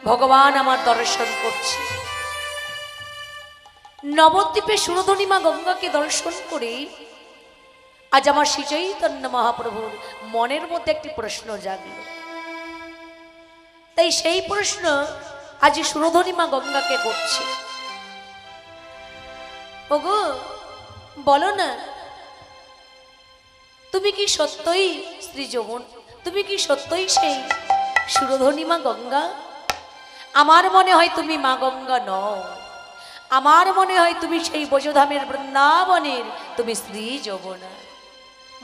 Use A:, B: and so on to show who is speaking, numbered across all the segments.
A: ভগবান আমার দর্শন করছে। নবদ্বীপে সুরধনী মা গঙ্গাকে দর্শন করে আজ আমার শ্রী চৈতন্য মহাপ্রভুর মনের মধ্যে একটি প্রশ্ন জাগল। তাই সেই প্রশ্ন আজ সুরধনী মা গঙ্গাকে করছে। ওগো বলো না, তুমি কি সত্যই শ্রী যমুন, তুমি কি সত্যই সেই সুরধনী মা গঙ্গা? আমার মনে হয় তুমি মা গঙ্গা নও, আমার মনে হয় তুমি সেই ব্রজধামের বৃন্দাবনের তুমি শ্রী যমুনা।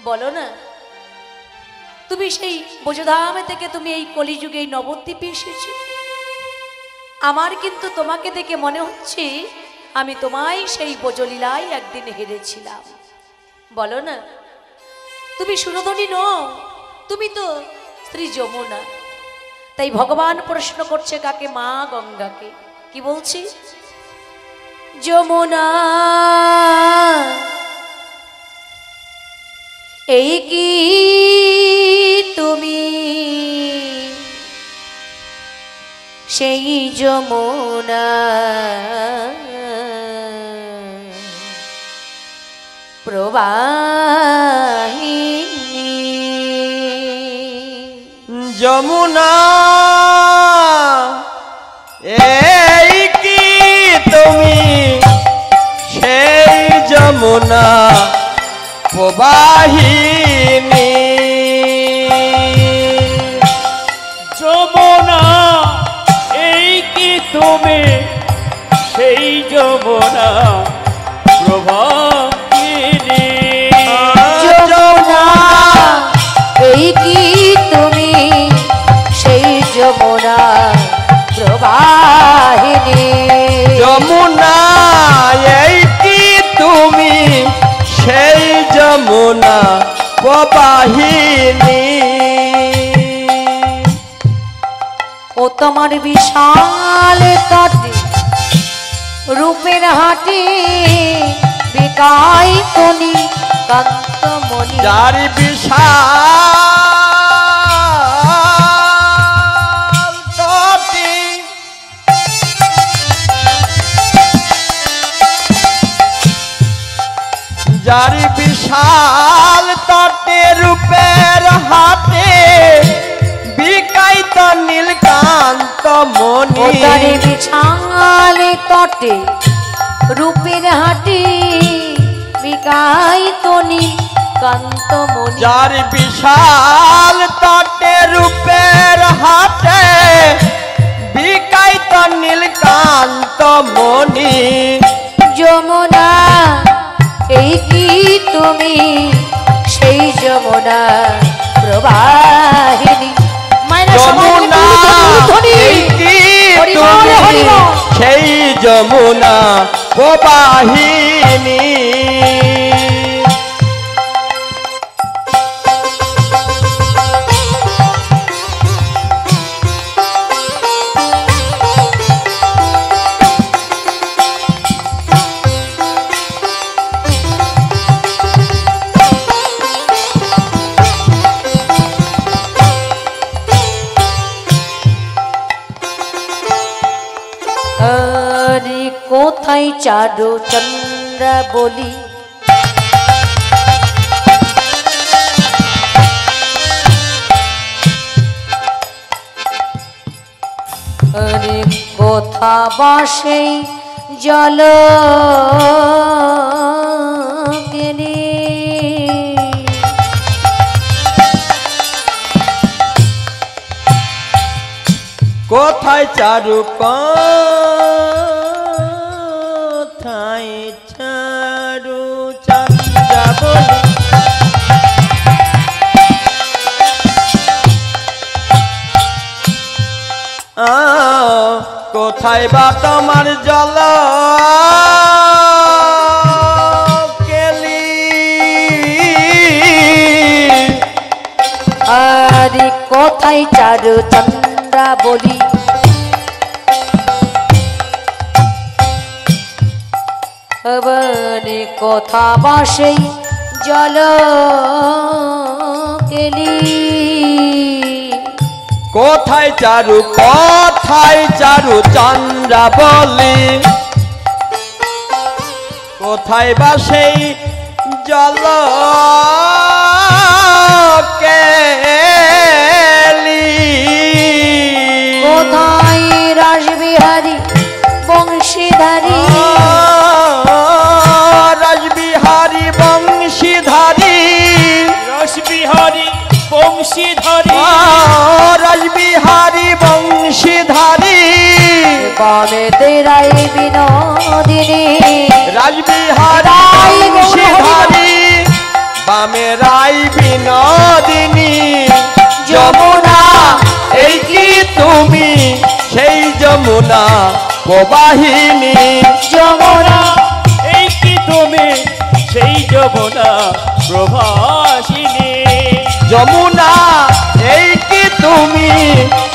A: বলো না, তুমি সেই ব্রজধাম থেকে তুমি এই কলিযুগে এই নবদ্বীপে এসেছো। আমার কিন্তু তোমাকে দেখে মনে হচ্ছে আমি তোমায় সেই ব্রজলীলায় একদিন হেরেছিলাম। বলো না, তুমি সুরধনী নও, তুমি তো শ্রী যমুনা। তাই ভগবান প্রশ্ন করছে কাকে? মা গঙ্গাকে। কি বলছি? যমুনা এই কি তুমি সেই যমুনা প্রবাহিনী?
B: যমুনা এই কি তুমি সেই যমুনা প্রবাহিনী?
C: যমুনা এই কি তুমি সেই যমুনা প্রবাহিনী?
A: যমুনা এই কি তুমি সেই যমুনা প্রবাহিনী?
B: যমুনা এই কি তুমি সেই যমুনা প্রবাহিনী?
A: ও তোমার বিশাল তটে রূপের হাটে বিকাই তনি কান্তমণি।
B: যার বিশাল তটে যার বিশাল তটে রূপের হাটে বিকাই তো নীলকান্ত মণি।
A: বিশাল তটে রূপের হাটে বিকাই তনি কান্তমণি।
B: যার বিশাল তটে রূপের হাটে বিকাই তো নীলকান্ত মণি।
A: যমুনা এই কি তুমি সেই যমুনা প্রবাহিনী?
B: যমুনা এই কি তুমি সেই যমুনা প্রবাহিনী?
A: কোথায় চারু চন্দ্রা বলি আরে কোথা বাসে জল কেনে?
B: কোথায় চারু কোথায় চারু চন্দ্রা বলি? কোথায় বা তোমার জল কেলি?
A: আরে কোথায় চারু চন্দ্রা বলি আবার কোথা বাসে জল কেলি?
B: কোথায় চারু কোথায় চারু চন্দ্রাবলী কোথায় বা সেই জল কেলি
A: কোথায় রাসবিহারী বংশীধারী
B: রাসবিহারী বংশীধারী
C: রসবিহারী বংশীধারী
B: রাসবিহারী বংশীধারী
A: বামে তেরাই বিনোদিনী
B: রাসবিহারী বংশীধারী বামে রাই বিনোদিনী যমুনা এই কি তুমি সেই যমুনা প্রবাহিনী
C: যমুনা এই কি তুমি সেই যমুনা প্রভাসিনী
B: যমুনা এই কি তুমি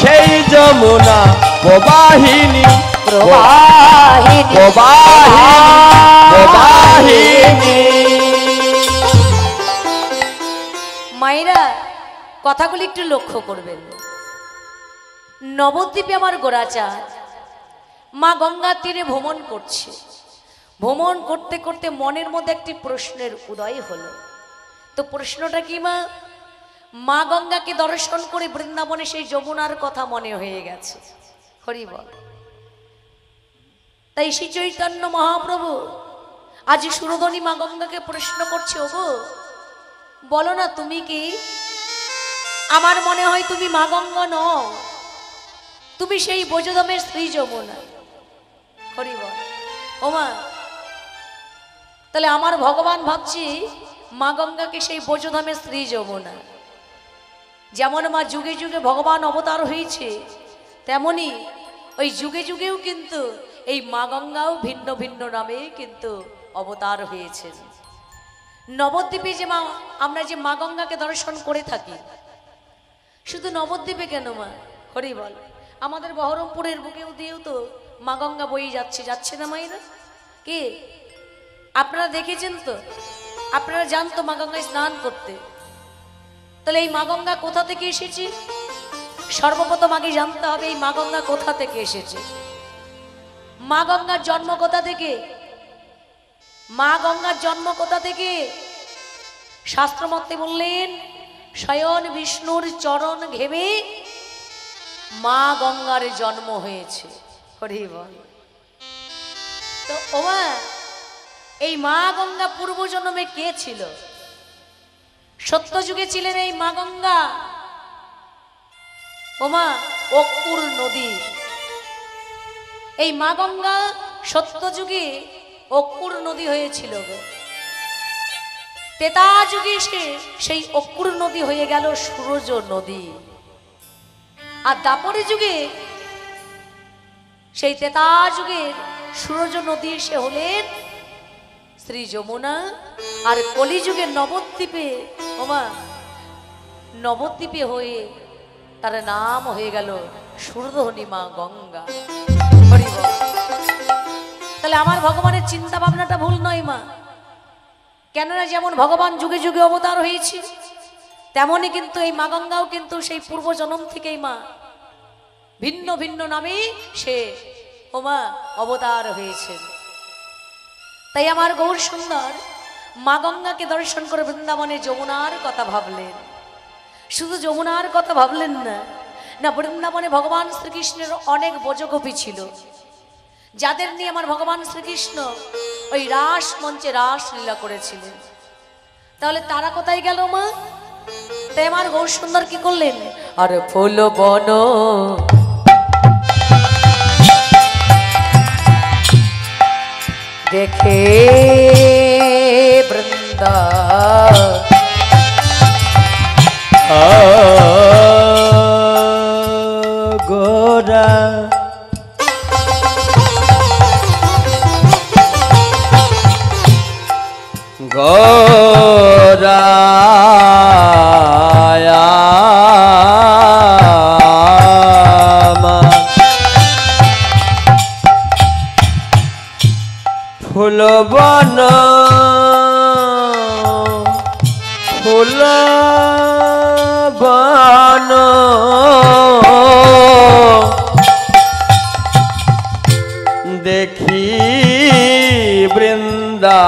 B: সেই যমুনা প্রবাহিনী
A: প্রবাহিনী
B: প্রবাহিনী
A: মায়েরা কথাগুলি একটু লক্ষ্য করবেন। নবদ্বীপে আমার গোরাচাঁদ মা গঙ্গার তীরে ভ্রমণ করছে। ভ্রমণ করতে করতে মনের মধ্যে একটি প্রশ্নের উদয় হলো। তো প্রশ্নটা কি মা? মা গঙ্গাকে দর্শন করে বৃন্দাবনে সেই যমুনার কথা মনে হয়ে গেছে। হরি বল। তাই শ্রী চৈতন্য মহাপ্রভু আজ সুরধনী মা গঙ্গাকে প্রশ্ন করছে, ওগো বলো না তুমি কি? আমার মনে হয় তুমি মা গঙ্গা নও, তুমি সেই ব্রজধামের স্ত্রী যমুনা। হরি বল। ও মা, তাহলে আমার ভগবান ভাবছি মা গঙ্গাকে সেই ব্রজধামের স্ত্রী যমুনা। যেমন মা যুগে যুগে ভগবান অবতার হয়েছে, তেমনি ওই যুগে যুগেও কিন্তু এই মা গঙ্গাও ভিন্ন ভিন্ন নামে কিন্তু অবতার হয়েছেন। নবদ্বীপে যে মা, আমরা যে মা গঙ্গাকে দর্শন করে থাকি, শুধু নবদ্বীপে কেন মা? হরি বল। আমাদের বহরমপুরের বুকেও দিয়েও তো মা গঙ্গা বয়ে যাচ্ছে, যাচ্ছে না মায়েরা? কি আপনারা দেখেছেন তো? আপনারা জানতো মা গঙ্গায় স্নান করতে? তাহলে এই মা গঙ্গা কোথা থেকে এসেছে? সর্বপ্রথম আগে জানতে হবে এই মা গঙ্গা কোথা থেকে এসেছে। মা গঙ্গার জন্ম কোথা থেকে? মা গঙ্গার জন্ম কোথা থেকে? শাস্ত্রমতে বললেন, স্বয়ং বিষ্ণুর চরণ ঘেমে মা গঙ্গার জন্ম হয়েছে। হরি বল। তো ওমা, এই মা গঙ্গা পূর্বজন্মে কে ছিল? সত্য যুগে ছিলেন এই মা গঙ্গা ওমা অক্কুর নদী। এই মা গঙ্গা সত্য যুগে অক্কুর নদী হয়েছিল গো। তেতা যুগে সেই অক্কুর নদী হয়ে গেল সূরজ নদী। আর দাপরে যুগে সেই তেতা যুগের সূরজ নদী সে হলেন শ্রী যমুনা। আর কলিযুগে নবদ্বীপে ওমা নবদ্বীপে হয়ে তার নাম হয়ে গেল সুরধনী মা গঙ্গা। হরি বল। তাহলে আমার ভগবানের চিন্তা ভাবনাটা ভুল নয় মা। কেননা যেমন ভগবান যুগে যুগে অবতার হয়েছে, তেমনই কিন্তু এই মা গঙ্গাও কিন্তু সেই পূর্বজন্ম থেকেই মা ভিন্ন ভিন্ন নামে সে ওমা অবতার হয়েছে। তাই আমার গৌর সুন্দর মা গঙ্গাকে দর্শন করে বৃন্দাবনে যমুনার কথা ভাবলেন। শুধু যমুনার কথা ভাবলেন না, না বৃন্দাবনে ভগবান শ্রীকৃষ্ণের অনেক ব্রজগোপী ছিল, যাদের নিয়ে আমার ভগবান শ্রীকৃষ্ণ ওই রাস মঞ্চে রাস লীলা করেছিলেন। তাহলে তারা কোথায় গেল মা? তাই আমার গৌর সুন্দর কি করলেন? আর ফুল বন দেখে বৃন্দা
B: গোরা গোরা ফুলবন ফুলবন বৃন্দা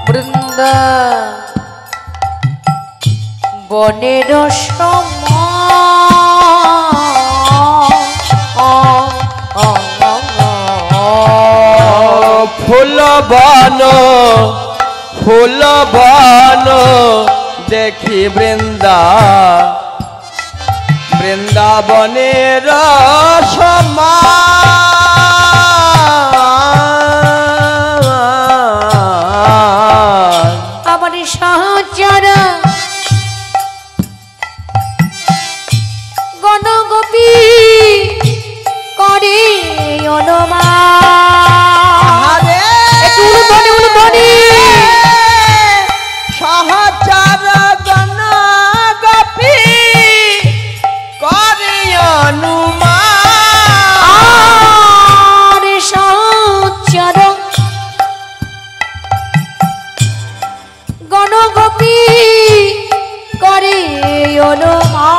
A: বৃন্দা বনের
B: ফুল বন ফুল বন দেখি বৃন্দা বৃন্দাবনের সমান
A: আমার সহচর গণগোপী করে অনুমান একটু উলুধ্বনি, উলুধ্বনি।
B: সহচর গণ গোপী করে অনুমান
A: আর সহচর গণগোপী করে অনুমান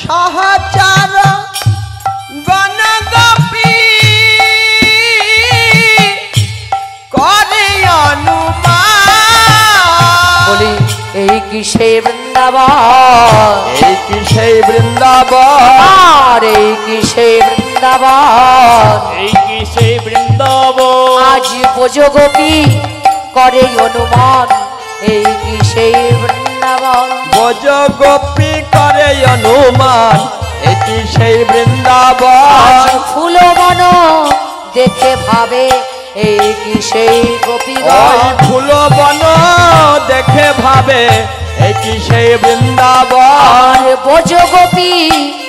B: সহচর গণ গোপী করে অনুমান
A: বলি এই কি সেই বৃন্দাবন,
B: এই কি সেই বৃন্দাবন
A: আর এই কি সেই বৃন্দাবন,
C: এই কি সেই বৃন্দাবন
A: আজ ব্রজগোপী করে অনুমান এই কি সেই বৃন্দাবন।
B: ব্রজ গোপী করে অনুমান এটি সেই বৃন্দাবন
A: আজ ফুলবন দেখে ভাবে এই কি সেই
B: ওই
A: গোপীগণ।
B: ফুল বন দেখে ভাবে এটি সেই বৃন্দাবন
A: আর ব্রজগোপী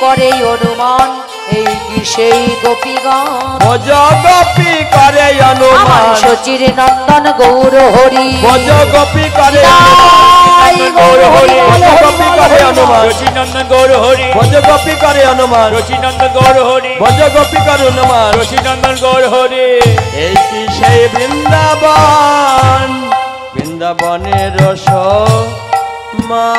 A: করে অনুমান এই কি সেই গোপীগণ।
B: ব্রজ গোপী করে
A: আমার
B: অনুমান
A: শচীর নন্দন গৌর হরি
B: ব্রজ গোপী করে
A: জয় গৌর হরি,
B: ব্রজ গোপী করে অনুমান
C: রচিনন্দন গৌর হরি
B: ব্রজ গোপী করে অনুমান
C: রচিনন্দন গৌর হরি
B: ব্রজ গোপী করে অনুমান
C: রচিনন্দন গৌর হরি
B: এই কি সেই বৃন্দাবন বৃন্দাবনের রস মা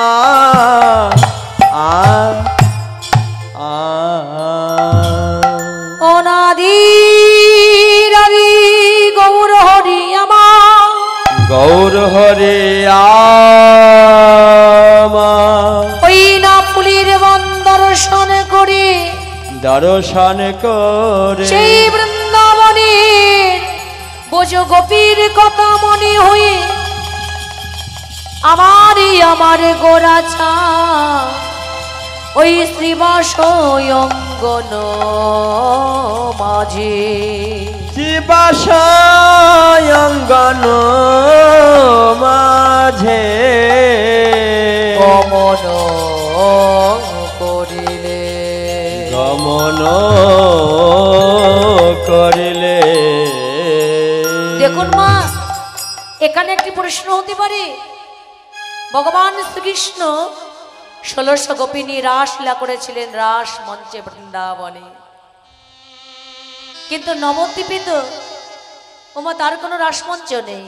A: অনাদি রবি গৌর হরি আমার
B: গৌর হরে আমা
A: ওই না ফুলির বন দর্শন করে
B: দর্শন করে
A: সেই বৃন্দাবনের বোঝ গোপীর কথা মনে হয়ে আমার গোরাছা ওই শ্রীবাস অঙ্গন মাঝে
B: শিবাশয়ঙ্গন মাঝে
A: গমন করিলে
B: গমন করিলে
A: দেখুন মা, এখানে একটি প্রশ্ন হতে পারে। ভগবান শ্রীকৃষ্ণ 1600 গোপী নিয়ে রাসলীলা করেছিলেন রাস মঞ্চে বৃন্দাবনে, কিন্তু নবদ্বীপে তো ওমা তার কোনো রাসমঞ্চ নেই।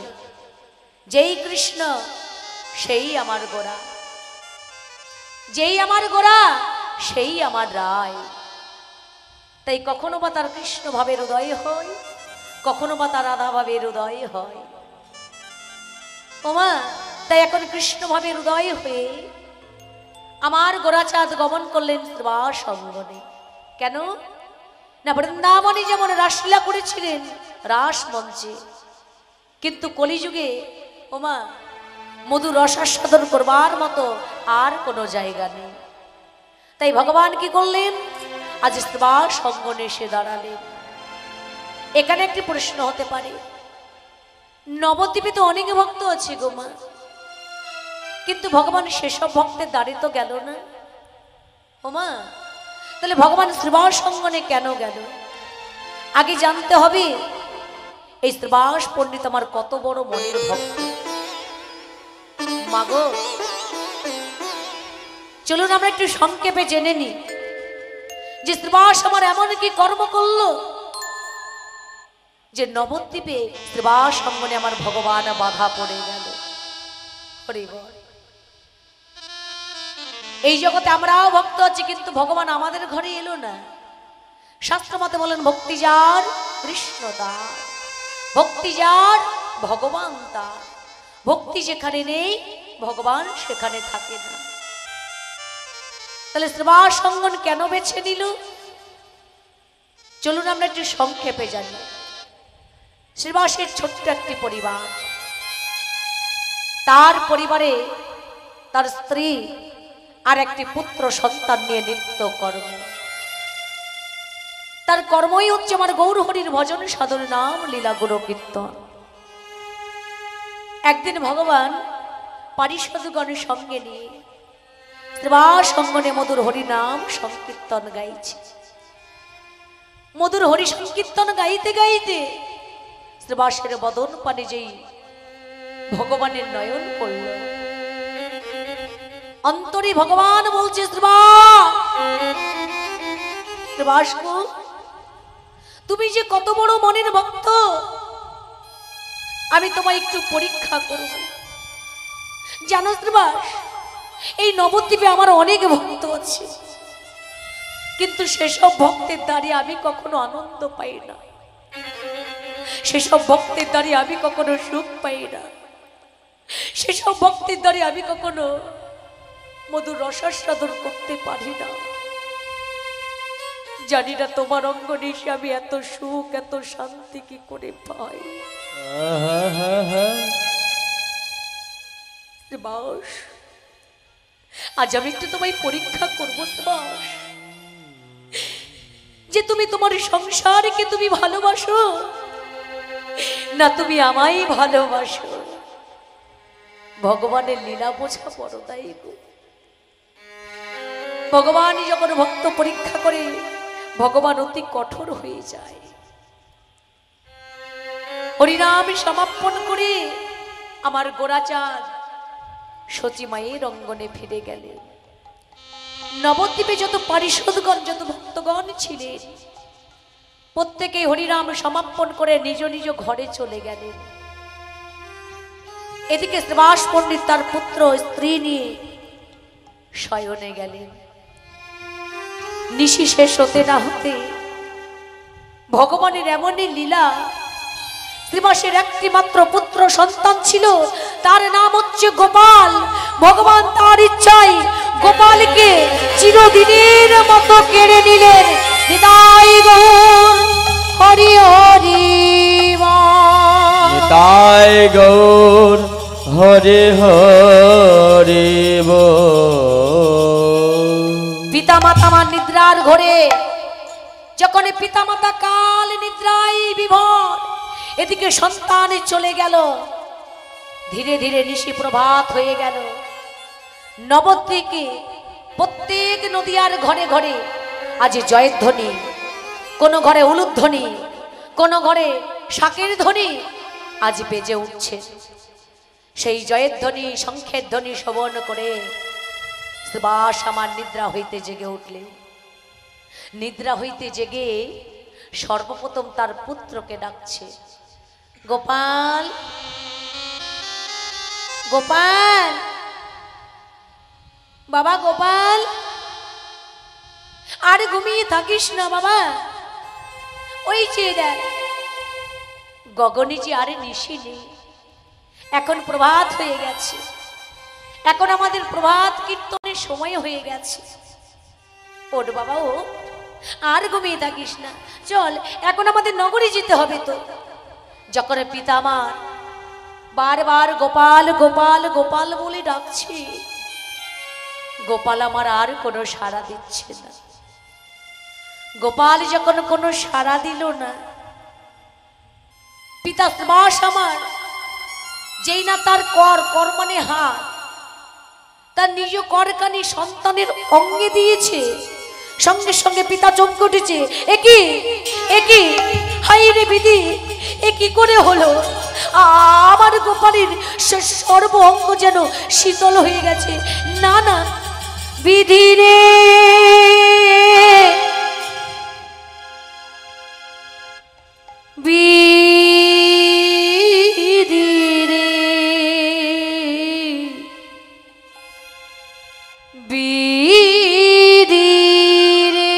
A: যেই কৃষ্ণ সেই আমার গোরা, যেই আমার গোরা সেই আমার রায়। তাই কখনো বা তার কৃষ্ণ ভাবের উদয় হয়, কখনো বা তার রাধা ভাবের উদয় হয়। ওমা তাই এখন কৃষ্ণ ভাবের উদয় হয়ে আমার গোরাচাঁদ গমন করলেন শ্রীবাস অঙ্গনে। কেন না, বৃন্দাবনে যেমন রাসলীলা করেছিলেন রাস মঞ্চে, কিন্তু কলিযুগে ওমা মধু রসাস্বাদন করবার মতো আর কোনো জায়গা নেই। তাই ভগবান কি করলেন, আজ শ্রীবাস অঙ্গনে এসে দাঁড়ালেন। এখানে একটি প্রশ্ন হতে পারে, নবদ্বীপে তো অনেক ভক্ত আছে গো মা, কিন্তু ভগবান সেসব ভক্তের দ্বারে তো গেল না। ওমা তাহলে ভগবান শ্রীবাস অঙ্গনে কেন গেল? আগে জানতে হবে এই শ্রীবাস পণ্ডিত আমার কত বড় মনের ভক্ত। মাগো চলুন আমরা একটু সংক্ষেপে জেনে নিই যে শ্রীবাস আমার এমন কি কর্ম করলো যে নবদ্বীপে শ্রীবাস অঙ্গনে আমার ভগবান বাধা পড়ে গেল। হরি বল। এই জগতে আমরাও ভক্ত আছি, কিন্তু ভগবান আমাদের ঘরে এলো না। শাস্ত্র মতে বলেন ভক্তি যার কৃষ্ণ তার, ভক্তি যার ভগবান তার। ভক্তি যেখানে নেই ভগবান সেখানে থাকে না। তাহলে শ্রীবাস অঙ্গন কেন বেছে নিল? চলুন আমরা একটু সংক্ষেপে জানি। শ্রীবাসের ছোট্ট একটি পরিবার, তার পরিবারে তার স্ত্রী আর একটি পুত্র সন্তান নিয়ে নিত্য কর্ম। তার কর্মই হচ্ছে আমার গৌরহরির ভজন সাধন নাম লীলা গুণ কীর্তন। একদিন ভগবান পারিষদগণের সঙ্গে নিয়ে শ্রীবাস অঙ্গনে মধুর হরি নাম সংকীর্তন গাইছে। মধুর হরি সংকীর্তন গাইতে গাইতে শ্রীবাসের বদন পানে যেই ভগবানের নয়ন পড়ল, অন্তরে ভগবান বলছে শ্রীবাস গো, তুমি যে কত বড় মনের ভক্ত, আমি তোমায় একটু পরীক্ষা করব। জানো শ্রীবাস, এই নবদ্বীপে আমার অনেক ভক্ত আছে, কিন্তু সেসব ভক্তের দ্বারে আমি কখনো আনন্দ পাই না, সেসব ভক্তের দ্বারে আমি কখনো সুখ পাই না, সেসব ভক্তের দ্বারে আমি কখনো মধুর রসাস্বাদন করতে পারি না। জানি না তোমার অঙ্গনে এসে আমি এত সুখ এত শান্তি কি করে পাই। শ্রীবাস, আজ আমি একটু তোমায় পরীক্ষা করবো শ্রীবাস, যে তুমি তোমার সংসারকে তুমি ভালোবাসো না তুমি আমায় ভালোবাসো। ভগবানের লীলা বোঝা বড় তাই গো। ভগবান যখন ভক্ত পরীক্ষা করে ভগবান অতি কঠোর হয়ে যায়। হরিনাম সমাপন করে আমার গোরাচাঁদ সচী মায়ের অঙ্গনে ফিরে গেলেন। নবদ্বীপে যত পারিষদগণ যত ভক্তগণ ছিলেন প্রত্যেকে হরিনাম সমাপন করে নিজ নিজ ঘরে চলে গেলেন। এদিকে শ্রীবাস পণ্ডিত তার পুত্র স্ত্রী নিয়ে শয়নে গেলেন। নিশি শেষ হতে না হতে ভগবানের এমনই লীলা, শ্রীবাসের একটি মাত্র পুত্র সন্তান ছিল, তার নাম হচ্ছে গোপাল। ভগবান তার ইচ্ছায় গোপালকে চিরদিনের মতো কেড়ে নিলেন। নিতাই গৌর হরি হরি
B: নিতাই গৌর হরি হরি
A: পিতা মাতা আমার নিদ্রার ঘরে, যখন পিতা মাতা কাল নিদ্রায় বিভোর, এদিকে সন্তান চলে গেল। ধীরে ধীরে নিশি প্রভাত হয়ে গেল। নবদ্বীপে প্রত্যেক নদিয়ার ঘরে ঘরে আজ জয়ের ধ্বনি, কোনো ঘরে উলুধ্বনি, কোনো ঘরে শাকের ধ্বনি আজ বেজে উঠছে। সেই জয়ের ধ্বনি শঙ্খের ধ্বনি শ্রবণ করে শ্রীবাস আমার নিদ্রা হইতে জেগে উঠলে। নিদ্রা হইতে জেগে সর্বপ্রথম তার পুত্রকে ডাকছে, গোপাল গোপাল, বাবা গোপাল, আর ঘুমিয়ে থাকিস না বাবা, ওই যে দেখ গগনে যে আরে নিশি নেই, এখন প্রভাত হয়ে গেছে, এখন আমাদের প্রভাত কীর্তনের সময় হয়ে গেছে। ওঠ বাবা ও, আর ঘুমিয়ে থাকিস না, চল এখন আমাদের নগরে যেতে হবে। তো যখন পিতা আমার বারবার গোপাল গোপাল গোপাল বলে ডাকছে, গোপাল আমার আর কোনো সাড়া দিচ্ছে না। গোপাল যখন কোনো সাড়া দিল না, পিতা শ্রীবাস আমার যেই না তার কর মানে হাত, তার নিজ করকানি সন্তানের অঙ্গে দিয়েছে, সঙ্গে সঙ্গে পিতা চমকে উঠেছে। একই একই, হাই রে বিধি, এ কি করে হলো? আমার গোপালের সর্ব অঙ্গ যেন শীতল হয়ে গেছে। না না বিধি রে, বিধি রে, বিধি রে,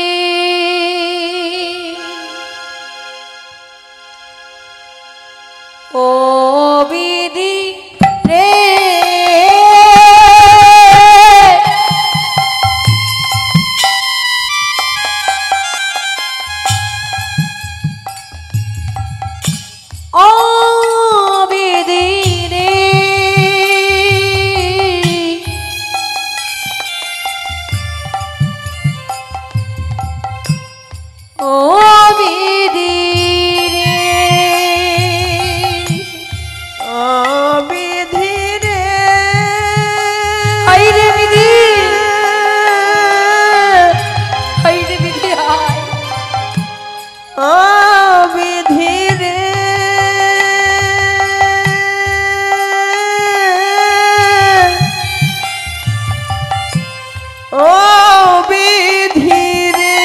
B: ও বিধি রে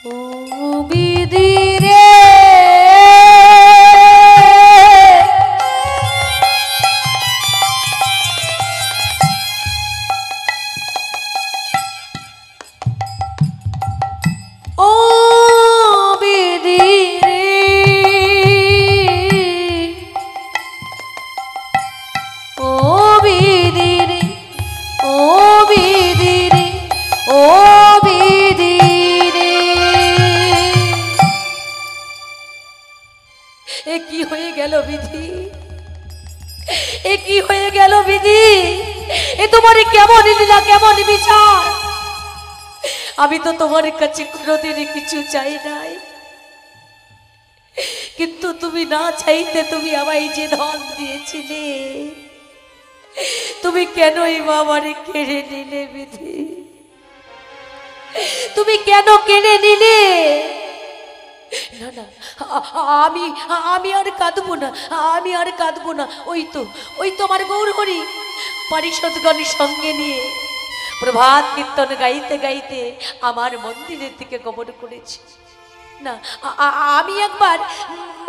A: ও বিধি রে ও বিধি রে ও বিধি রে ও বিধি রে ও বিধি রে এ কি হয়ে গেল বিধি এ কি হয়ে গেল বিধি এ তোমার কেমন লীলা কেমন বিচার আমি তো তোমার কাছে কোনোদিনই কিছু চাই নাই কিন্তু তুমি না চাইতে তুমি আমায় যে ধন দিয়েছিলে তুমি কেনই বাবারে কেড়ে নিলে বিধি তুমি কেন কেড়ে নিলে না না আমি আমি আর কাঁদবো না আমি আর কাঁদবো না ওই তো আমার গৌরহরি পারিষদগণের সঙ্গে নিয়ে প্রভাত কীর্তন গাইতে গাইতে আমার মন্দিরের দিকে গমন করেছি না আমি একবার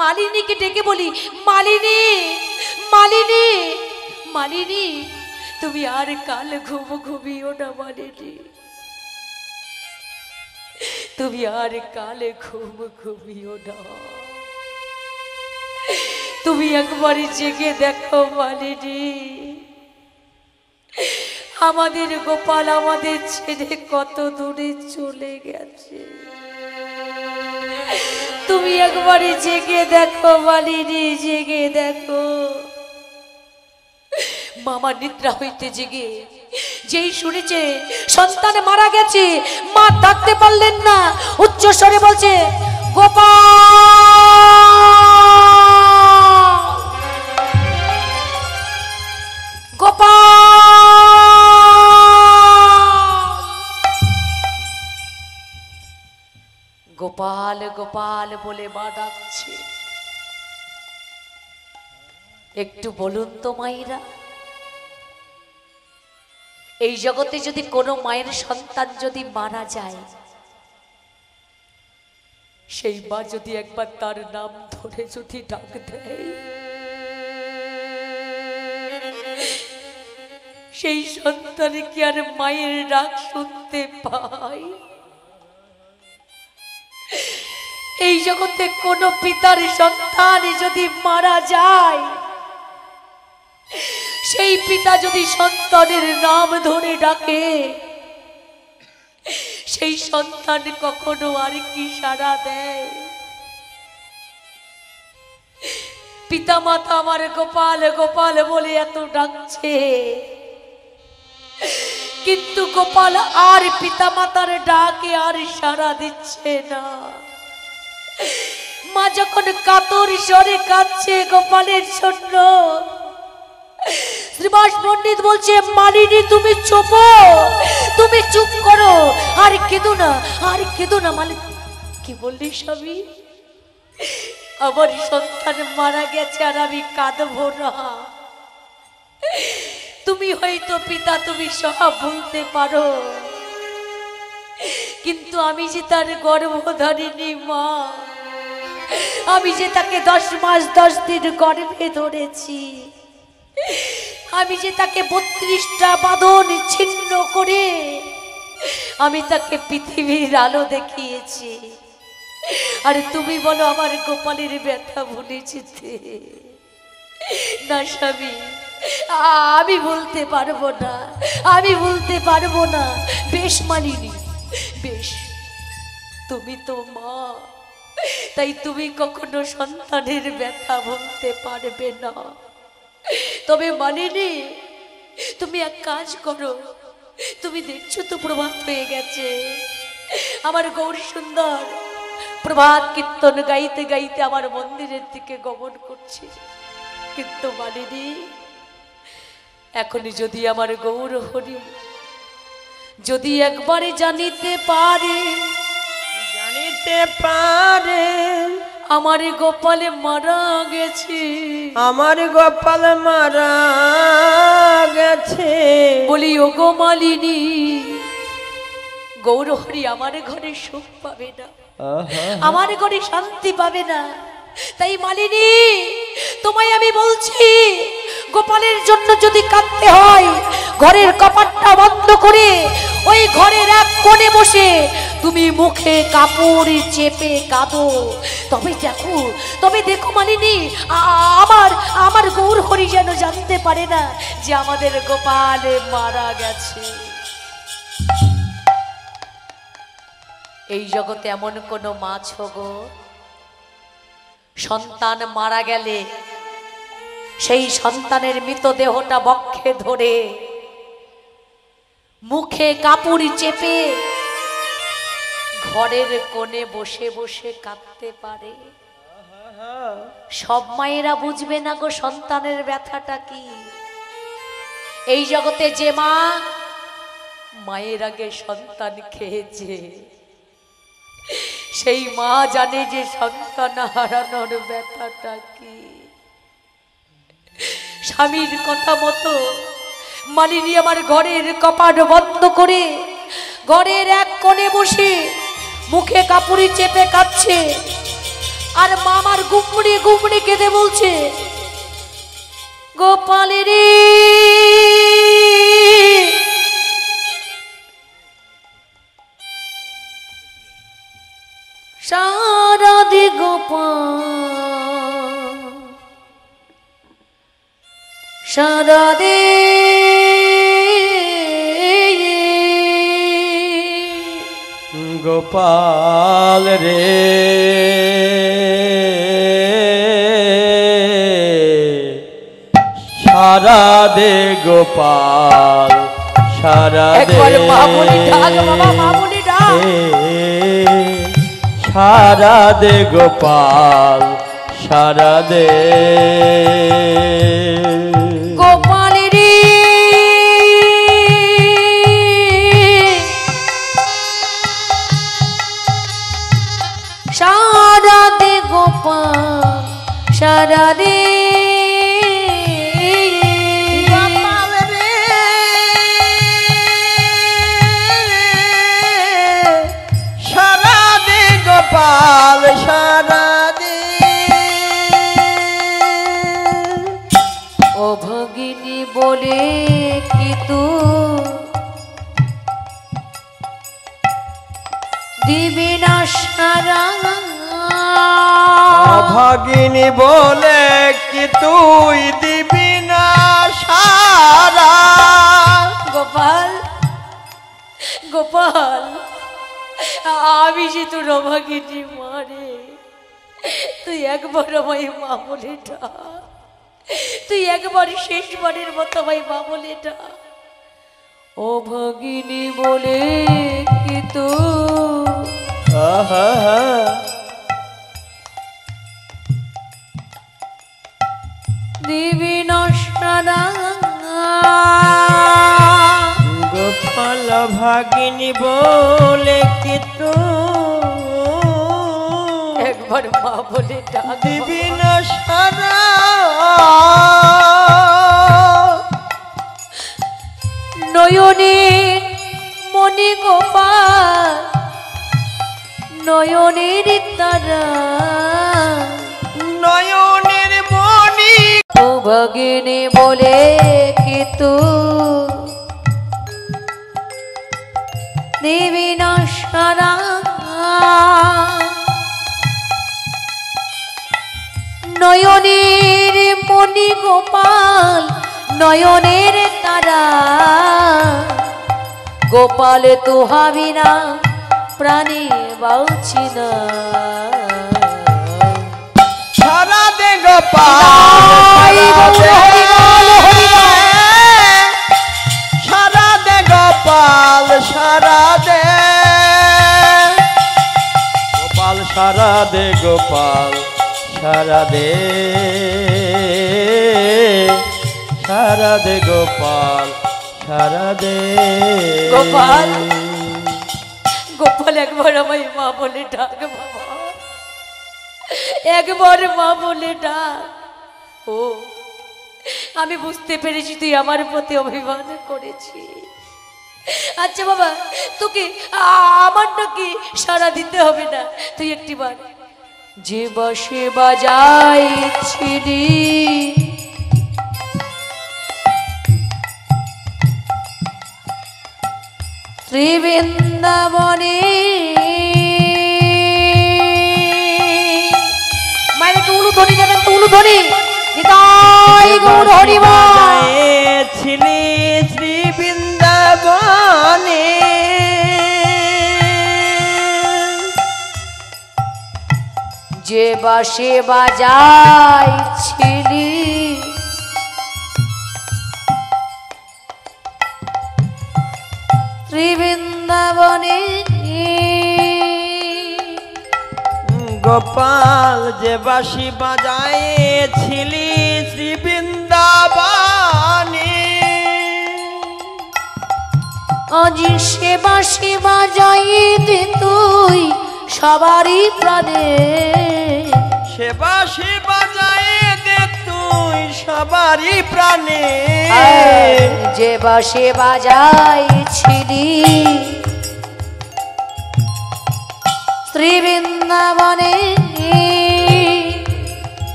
A: মালিনীকে ডেকে বলি মালিনী মালিনী মালিনী তুমি আর কাল ঘুমিও না মালিনী তুমি আর কালে ঘুমিও না তুমি একবারই জেগে দেখো মালিনী আমাদের গোপাল আমাদের ছেড়ে কত দূরে চলে গেছে তুমি একবারই জেগে দেখো মালিনী জেগে দেখো মামা নিদ্রা হইতে জেগে যেই শুনেছে সন্তান মারা গেছে মা থাকতে পারলেন না উচ্চ স্বরে বলছে গোপাল গোপাল গোপাল গোপাল বলে মা ডাকছে একটু বলুন তো মায়েরা এই জগতে যদি কোনো মায়ের সন্তান যদি মারা যায় সেই মা যদি একবার তার নাম ধরে যদি ডাক দেয় সেই সন্তান কি আর মায়ের ডাক শুনতে পায় এই জগতে কোনো পিতার সন্তান যদি মারা যায় সেই পিতা যদি সন্তানের নাম ধরে ডাকে সেই সন্তান কখনো আর কি সাড়া দেয় পিতা মাতা আমার গোপাল গোপাল বলে এত ডাকছে কিন্তু গোপাল আর পিতা মাতার ডাকে আর সাড়া দিচ্ছে না মা যখন কাতর স্বরে কাঁদছে গোপালের জন্য শ্রীবাস পণ্ডিত বলছে মালিনী তুমি চুপ করো আর কেঁদো না মালিনী কি বললি স্বামী আমার সন্তান মারা গেছে আর আমি কাঁদবো না তুমি হয়তো পিতা তুমি সব ভুলতে পারো কিন্তু আমি যে তার গর্ভধারিণী মা আমি যে তাকে 10 মাস 10 দিন গর্ভে ধরেছি আমি যে তাকে 32টা বাঁধন ছিন্ন করে আমি তাকে পৃথিবীর আলো দেখিয়েছি আর তুমি বলো আমার গোপালের ব্যথা ভুলে যেতে না স্বামী আমি বলতে পারবো না বেশ মালিনী বেশ তুমি তো মা তাই তুমি কখনো সন্তানের ব্যথা বলতে পারবে না তবে মালিনী তুমি এক কাজ করো তুমি দেখছো তো প্রভাত হয়ে গেছে আমার গৌরী সুন্দর প্রভাত কীর্তন গাইতে গাইতে আমার মন্দিরের দিকে গমন করছে কিন্তু মালিনী এখনই যদি আমার গৌরহরি যদি একবারে জানিতে পারে আমার গোপালে মারা গেছে।
B: আমার গোপাল মারা গেছে।
A: বলি ও গো মালিনী, গৌরহরি আমার ঘরে সুখ পাবে না, আমার ঘরে শান্তি পাবে না। তাই মালিনী, তোমায় আমি বলছি, গোপালের জন্য যদি কাঁদতে হয়, ঘরের কপাটটা বন্ধ করে ওই ঘরের এক কোণে বসে তুমি মুখে কাপড় চেপে কাঁদো। তবে দেখো মালিনী, আমার আমার গৌরহরি যেন জানতে পারে না যে আমাদের গোপাল মারা গেছে। এই জগতে এমন কোনো মা গো, সন্তান মারা গেলে সেই সন্তানের মৃতদেহটা বক্ষে ধরে মুখে কাপড় চেপে ঘরের কোণে বসে বসে কাঁদতে পারে? সব মায়েরা বুঝবে না গো সন্তানের ব্যথাটা কি। এই জগতে যে মা মায়ের আগে সন্তান খেয়েছে, সেই মা জানে যে সন্তান হারানোর ব্যথাটা কি। স্বামীর কথা মতো মালিনী আমার ঘরের কপাট বন্ধ করে ঘরের এক কোণে বসে মুখে কাপড়ি চেপে কাঁদছে, আর মা আমার গুমড়ি গুমড়ি কেঁদে বলছে, গোপালের সারা দে গোপাল, সারা দে
B: গোপাল রে, সারা দে গোপাল, সারা দে, সারা দে গোপাল, সারা দে
A: গোপালের সারা দে গোপাল, সারা দে
B: গোপাল রে, সারা দে গোপাল, সারা দে।
A: ও ভগিনী বলে কি তু দিবি না সারা,
B: ভাগিনী বলে কি তুই দিবি না সারা।
A: গোপাল, গোপাল, আমি যে তোর অভাগিনী মারে, তুই একবার আমায় মা বলে ডাক, তুই একবার শেষবারের মতো আমায় মা বলে ডাক। ও ভগিনী বলে কি তো দিবি না সারা,
B: গোপাল ভাগিনী বলে কি তো
A: একবার মা বলে ডাক
B: দিবি না সারা।
A: নয়নে মনি গোপাল, নয়নের তারা,
B: নয়নের মনি
A: ও ভগিনী বলে কি তু দিবি না সারা। নয়নের মনি গোপাল, নয়নের তারা, গোপাল তো হাবি না প্রাণী বাউছি না।
B: সারা দে গোপাল, সারা দে গোপাল, সারা দে গোপাল, সারা দে গোপাল, সারা দে, সারা দে গোপাল, সারা দে
A: গোপাল, গোপাল একবার আমায় মা বলে ডাক বাবা, একবার মা বলে ডাক। ও আমি বুঝতে পেরেছি তুই আমার প্রতি অভিমান করেছিস। আচ্ছা বাবা, তোকে আমার নাকি সাড়া দিতে হবে না, তুই একটিবার যে বসে বাজাইছিলি শ্রীবৃন্দাবনে, মায়ের একটু উলুধ্বনি দেবেন তো, উলুধ্বনি। নিতাই গৌর হরিমা।
B: ছিলি শ্রী বৃন্দাবনে,
A: যে বাঁশি বাজাইছিলি শ্রীবৃন্দাবনে,
B: গোপাল যে বাঁশি বাজাইছিলি শ্রী বৃন্দাবনে,
A: আজি সে বাঁশি বাজাইতে তুই সবারই প্রাণে,
B: সে বাঁশি বাজাইতে তুই সবারই প্রাণে,
A: যে বাঁশি বাজাইছিলি শ্রী বৃন্দাবনে,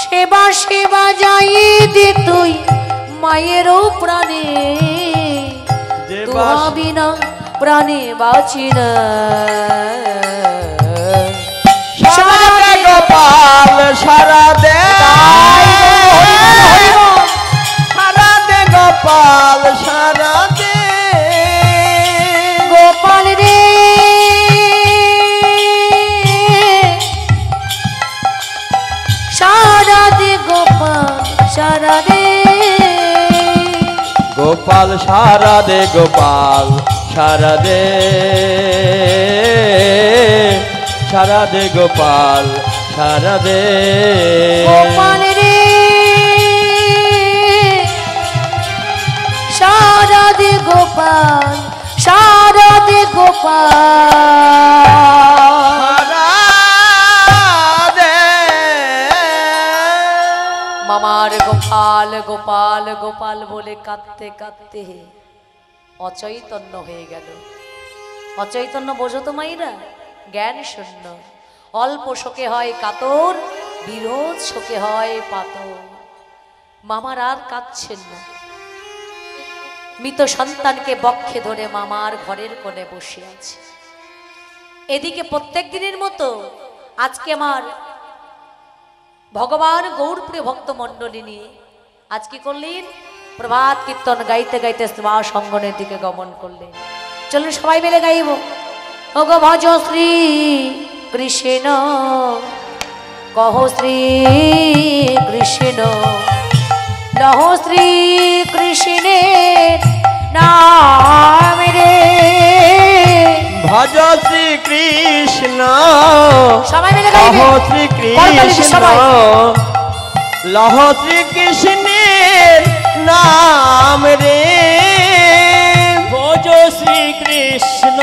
A: সে বাঁশি বাজাইতে তুই মায়েরও প্রাণে,
B: যে
A: তুহা বিনা প্রাণে বাঁচি না।
B: সারা দে গোপাল সারা দে, সারা দে গোপাল সারা দে,
A: গোপাল রে সারা দে, গোপাল সারা দে,
B: গোপাল সারা দে, গোপাল সারা দে, সারা দে গোপাল সারা দে,
A: গোপাল রে সারা দে, গোপাল সারা দে, গোপাল
B: সারা দে।
A: মামার গোপাল গোপাল গোপাল বলে কাঁদতে কাঁদতে অচৈতন্য হয়ে গেল। অচৈতন্য বোঝো তো মাইরা, জ্ঞান শূন্য। অল্প শোকে হয় কাতর, বিরোধ শোকে হয় পাতর। মামার আর কাঁদছেন না, মৃত সন্তানকে বক্ষে ধরে মামার ঘরের কোণে বসে আছে। এদিকে প্রত্যেক দিনের মতো আজকে আমার ভগবান গৌরপ্রিয় ভক্ত মণ্ডলী নিয়ে আজ কি করলেন, প্রভাত কীর্তন গাইতে গাইতে মা সঙ্গনের দিকে গমন করলেন। চলুন সবাই মিলে গাইব। ওগো ভজ শ্রী কৃষ্ণ, কহ শ্রী কৃষ্ণ, লহ শ্রী কৃষ্ণের নাম রে,
B: ভজ শ্রী কৃষ্ণ,
A: সবাই মিলে
B: লহ
A: গাইবে।
B: শ্রী
A: করতালি
B: কৃষ্ণ,
A: সবাই।
B: লহ শ্রী কৃষ্ণের নাম রে,
C: ভজ শ্রীকৃষ্ণ,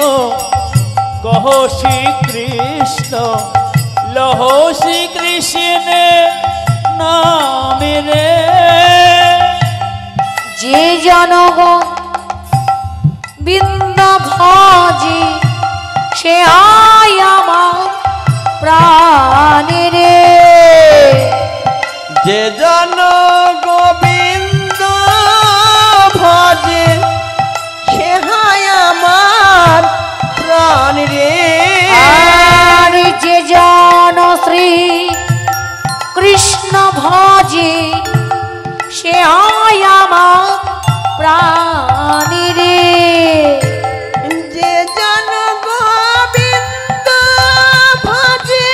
C: কহ শ্রীকৃষ্ণ, লহ শ্রীকৃষ্ণের নাম রে,
A: যে জনগণ বৃন্দ ভজি সে আয় আমার প্রাণে রে,
B: যে জন গোবিন্দ ভজে সে হায় আমার প্রাণ রে,
A: আর যে জন শ্রী কৃষ্ণ ভজে সে আয় আমার প্রাণে রে,
B: যে জন গোবিন্দ ভজে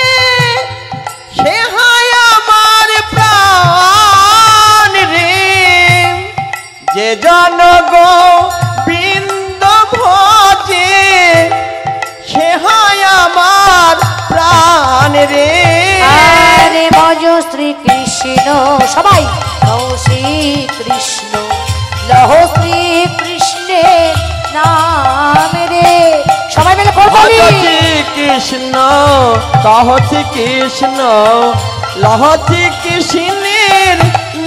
B: সে হায় আমার প্রাণ রে, যে জন গোবিন্দ ভজে সে হায় আমার প্রাণ রে,
A: আরে ভজ শ্রী কৃষ্ণ, সবাই লহ শ্রী কৃষ্ণ, লহ শ্রী কৃষ্ণের নাম রে, সবাই মিলে
B: ভজ
A: করতালি।
B: শ্রী কৃষ্ণ কহছি কৃষ্ণ লহছি কৃষ্ণের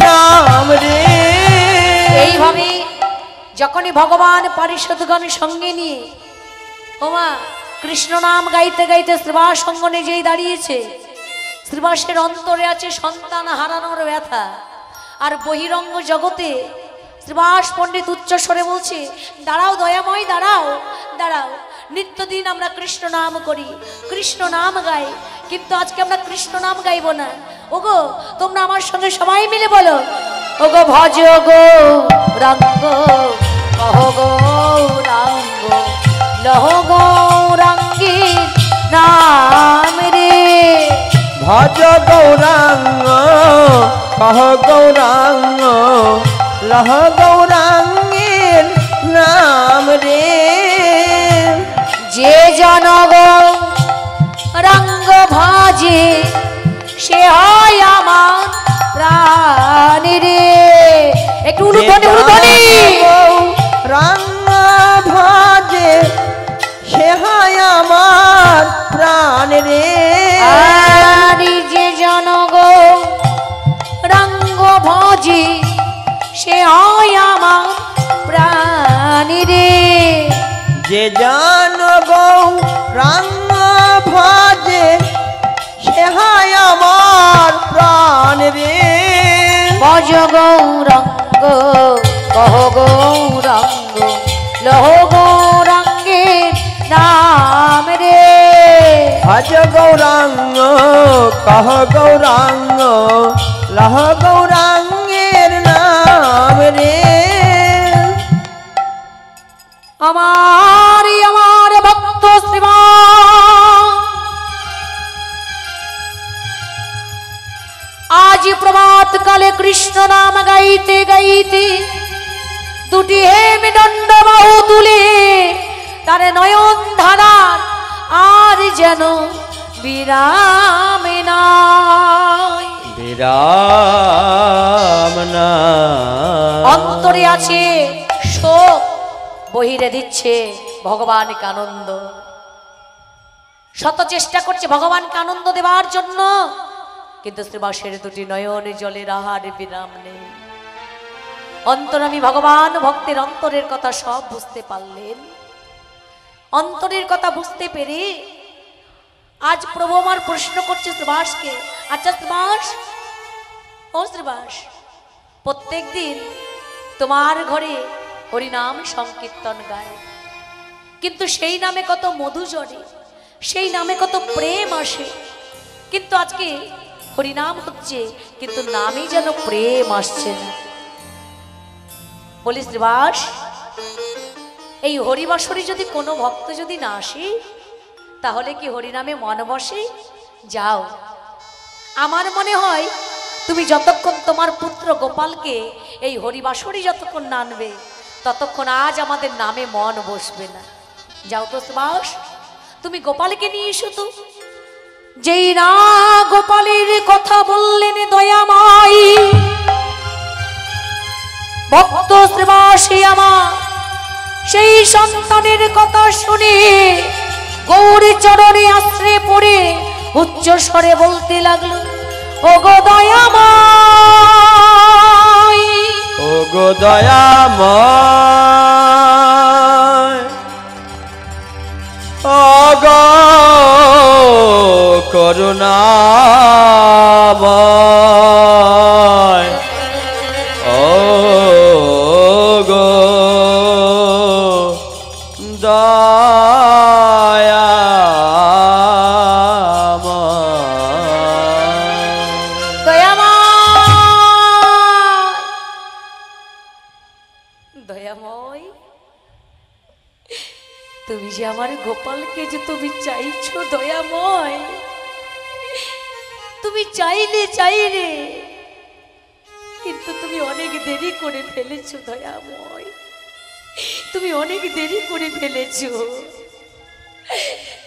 B: নাম রে।
A: এইভাবে যখনই ভগবান পারিষদগণ সঙ্গে নিয়ে ওমা কৃষ্ণ নাম গাইতে গাইতে শ্রীবাস অঙ্গনে যেই দাঁড়িয়েছে, শ্রীবাসের অন্তরে আছে সন্তান হারানোর ব্যথা, আর বহিরঙ্গ জগতে শ্রীবাস পণ্ডিত উচ্চ স্বরে বলছে, দাঁড়াও দয়াময়, দাঁড়াও দাঁড়াও। নিত্যদিন আমরা কৃষ্ণ নাম করি, কৃষ্ণ নাম গাই, কিন্তু আজকে আমরা কৃষ্ণ নাম গাইব না। ওগো তোমরা আমার সঙ্গে সবাই মিলে বলো, ওগো ভজ গো রাঙ্গ কহ গো রাঙ্গ লহ গো রাঙ্গীর নাম রে।
B: ভজ গৌরাঙ্গ কহ গৌরাঙ্গ লহ গৌরাঙ্গের নাম রে।
A: যে জনগ রঙ্গ ভাজে সে হয় আমার প্রাণ রে। একটু উলুধ্বনি উলুধ্বনি।
B: রাঙ্গ ভাজে সে হয় আমার প্রাণ রে।
A: আর যে জনগ রঙ্গ ভাজে সে হয় আমার প্রাণ রে।
B: যে জন গৌরাঙ্গ ভাজে সে হয় আমার প্রাণ রে।
A: ভজ গৌরাঙ্গ কহ গৌরাঙ্গ লহ গৌরাঙ্গের নাম রে।
B: ভজ গৌরাঙ্গ কহ গৌরাঙ্গ লহ গৌরাঙ্গের নাম রে।
A: আমার ভক্ত শ্রীমান আজ প্রভাত কালে কৃষ্ণ নাম গাইতে গাইতে দুটি হেমদণ্ড বাহু তুলে তার নয়ন ধারার আর যেন বিরাম নাই।
B: বিরাম না
A: অন্তরে আছে শোক, বহিরে দিচ্ছে ভগবানকে আনন্দ। শত চেষ্টা করছে ভগবানকে আনন্দ দেওয়ার জন্য, কিন্তু শ্রীবাসের দুটি নয়ন জলের আহার বিরাম নেই। অন্তরামী ভগবান ভক্তের অন্তরের কথা সব বুঝতে পারলেন। অন্তরের কথা বুঝতে পেরে আজ প্রভু আমার প্রশ্ন করছে শ্রীবাসকে, আচ্ছা শ্রীবাস, ও শ্রীবাস, প্রত্যেক দিন তোমার ঘরে হরিনাম সংকীর্তন গায়, কিন্তু সেই নামে কত মধু ঝরে, সেই নামে কত প্রেম আসে, কিন্তু আজকে হরিনাম হচ্ছে কিন্তু নামই যেন প্রেম আসছে না। বলি শ্রীবাস, এই হরিবাসরে যদি কোনো ভক্ত যদি না আসে, তাহলে কি হরিনামে মন বসে? যাও, আমার মনে হয় তুমি যতক্ষণ তোমার পুত্র গোপালকে এই হরিবাসরে যতক্ষণ না আনবে, ততক্ষণ আজ আমাদের নামে মন বসবে না। যাও তো শ্রীবাস, তুমি গোপালকে নিয়ে এসো তো। যেই না গোপালের কথা বললেন দয়াময়, ভক্ত শ্রীবাসী আমার সেই সন্তানের কথা শুনে গৌরী চরণে আশ্রয় পড়ে উচ্চ স্বরে বলতে লাগলো, ওগো দয়াময়,
B: ওগো দয়াময়, ওগো করুণাময়, ওগো
A: দয়াময়, তুমি যে আমার গোপালকে যে তুমি চাইছো দয়াময়, তুমি চাইলে কিন্তু তুমি অনেক দেরি করে ফেলেছো দয়াময়, তুমি অনেক দেরি করে ফেলেছো।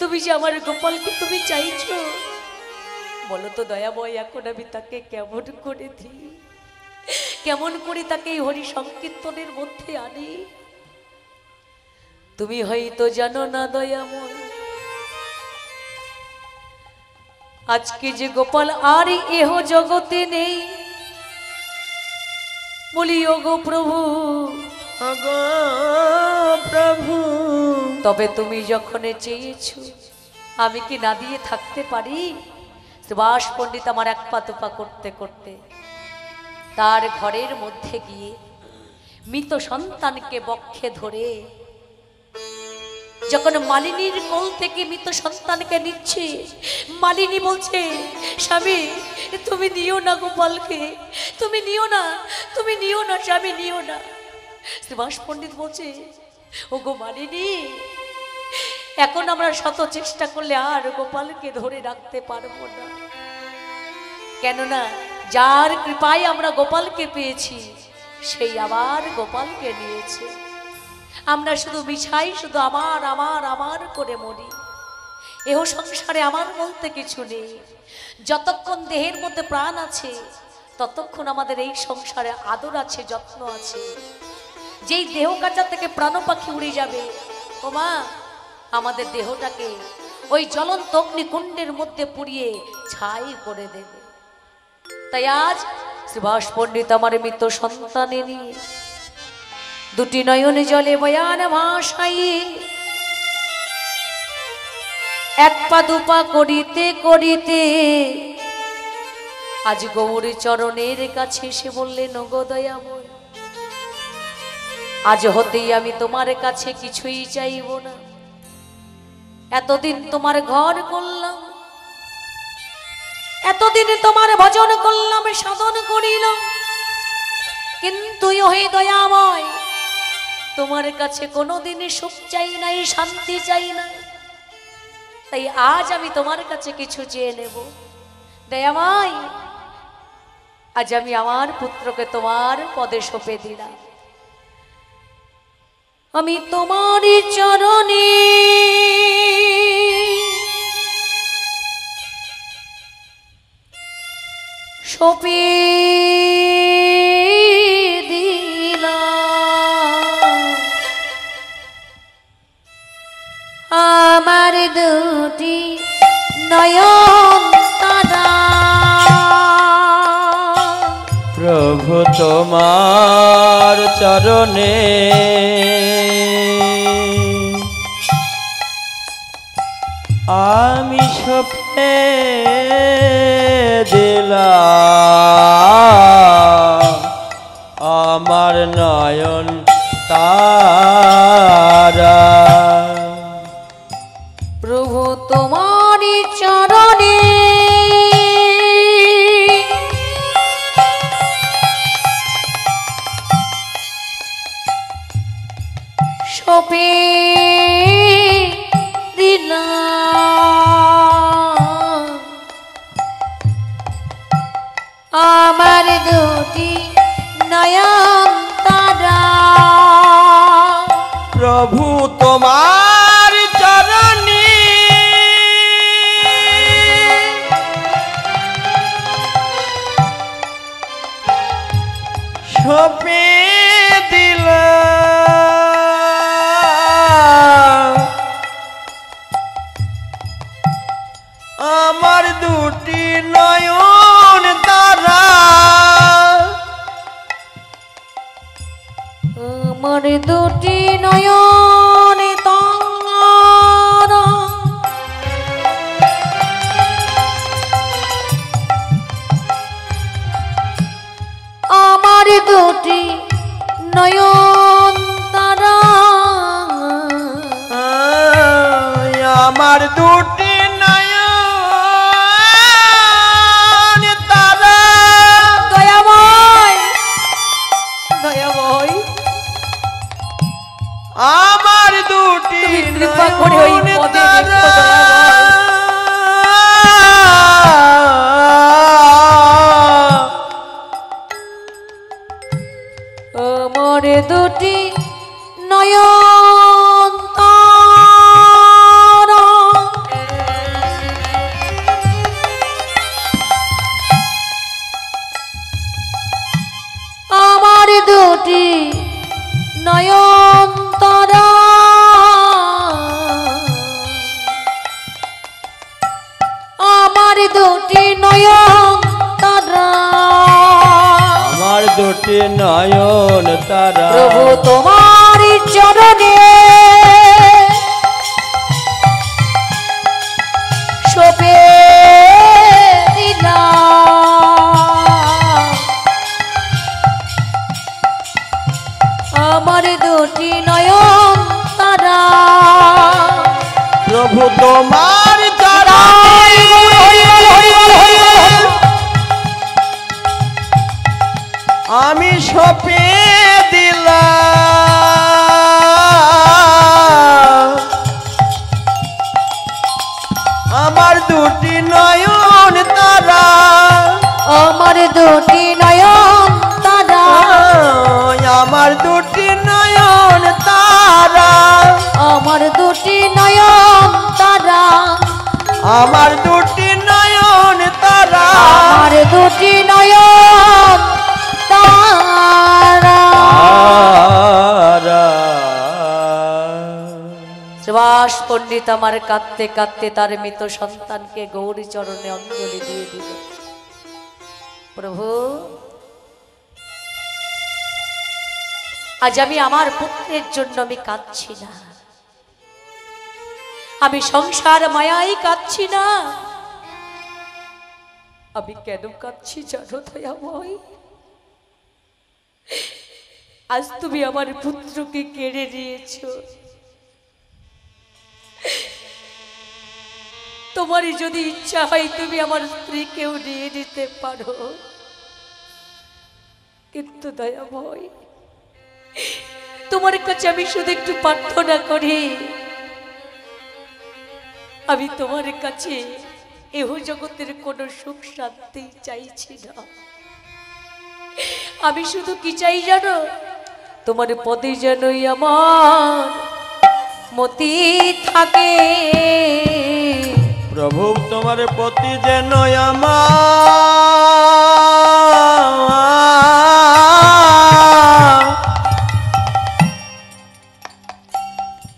A: তুমি যে আমার গোপালকে তুমি চাইছো, বলো তো দয়াময়, এখন আমি তাকে কেমন করে দিই, কেমন করে তাকে এই হরি সংকীর্তনের মধ্যে আনি? তুমি হয়তো জানো না দয়াময়, আজকে যে গোপাল আর এহ জগতে নেই, বলি ওগো প্রভু,
C: ওগো প্রভু,
A: তবে তুমি যখন চেয়েছো আমি কি না দিয়ে থাকতে পারি? সুভাষ পণ্ডিত আমার এক পা দুপা করতে করতে তার ঘরের মধ্যে গিয়ে মৃত সন্তানকে বক্ষে ধরে যখন মালিনীর কোল থেকে মৃত সন্তানকে নিচ্ছে, মালিনী বলছে, স্বামী তুমি নিও না গোপালকে, তুমি নিও না, তুমি নিও না স্বামী, নিও না। সুভাষ পণ্ডিত বলছে, ও গো মালিনী, এখন আমরা শত চেষ্টা করলে আর গোপালকে ধরে রাখতে পারবো না, কেননা যার কৃপায় আমরা গোপালকে পেয়েছি সেই আবার গোপালকে নিয়েছে। আমরা শুধু মিছাই শুধু আমার আমার আমার করে মরি। এহ সংসারে আমার বলতে কিছু নেই। যতক্ষণ দেহের মধ্যে প্রাণ আছে ততক্ষণ আমাদের এই সংসারে আদর আছে, যত্ন আছে। যেই দেহ কাঁচা থেকে প্রাণ পাখি উড়ে যাবে, ও মা, আমাদের দেহটাকে ওই জ্বলন্ত অগ্নিকুণ্ডের মধ্যে পুড়িয়ে ছাই করে দেবে। তাই আজ সুভাষ পণ্ডিত আমার মৃত সন্তানে নিয়ে দুটি নয়নে জলে বয়ান ভাষাই এক পা দুপা করিতে করিতে আজ গৌর চরণের কাছে এসে বললেন, ওগো দয়াময়, আজ হতেই আমি তোমার কাছে কিছুই চাইব না। এতদিন তোমার ঘর করলাম, এতদিন তোমার ভজন করলাম, সাধন করিলাম, কিন্তু ওহে দয়াময়, তোমার কাছে কোনোদিন সুখ চাই নাই, শান্তি চাই নাই। তাই আজ আমি তোমার কাছে কিছু চেয়ে নেব। দয়াময়, আজ আমি আমার পুত্রকে তোমার পদে সঁপে দিলাম। আমি তোমারই চরণে সঁপে আমার দুটি নয়ন তারা।
B: প্রভু তোমার চরণে আমি সঁপে দিলাম আমার নয়ন তারা।
A: প্রভু তোমারই চরণে সঁপে দিলাম আমার দুটি নয়ন তারা।
B: প্রভু তোমার চরণে সঁপে দিলাম আমার দুটি নয়ন তারা।
A: আমার দুটি নয়ন তারা আমার দুটি নয়ন তারা
B: আমার দুটি নয়ন তারা।
A: দয়াময়, দয়াময়,
B: আমার দুটি
A: তুমি কৃপা করে ওই
B: নয়ন
A: পদে
B: তারা।
A: দেখো দয়াময়। আমার দুটি নয়ন তারা আমার দুটি নয়ন তারা আমার নয়ন তারা,
B: আমার দুটি নয়ন তারা
A: প্রভু তোমার চরণে সপে দিলাম। আমার দুটি নয়ন তারা,
B: প্রভু তোমার তারা আমি সপে দিলাম। আমার দুটি নয়ন তারা,
A: আমার দুটি নয়ন তারা,
B: আমার দুটি নয়ন তারা,
A: আমার দুটি নয়ন তারা,
B: আমার দুটি নয়ন তারা,
A: আমার দুটি নয়ন তারা। সুভাষ পণ্ডিত আমার কাঁদতে কাঁদতে তার মৃত সন্তানকে গৌরী চরণে অঞ্জলি দিয়ে দিল। প্রভু, আজ আমি আমার পুত্রের জন্য আমি কাঁদছি না, আমি সংসার মায়াই কাঁদছি না। আমি কেন কাঁদছি জানো দয়াময়? আজ তুমি আমার পুত্রকে কেড়ে নিয়েছো। তোমারই যদি ইচ্ছা হয় তুমি আমার স্ত্রীকেও নিয়ে নিতে পারো, কিন্তু দয়াময় তোমার কাছে আমি শুধু একটু প্রার্থনা করি, আমি তোমার কাছে এহ জগতের কোনো সুখ শান্তি চাইছি না। আমি শুধু কি চাই জানো? তোমার পদে যেনই আমার মতি থাকে।
B: প্রভু তোমার প্রতি যেন আমার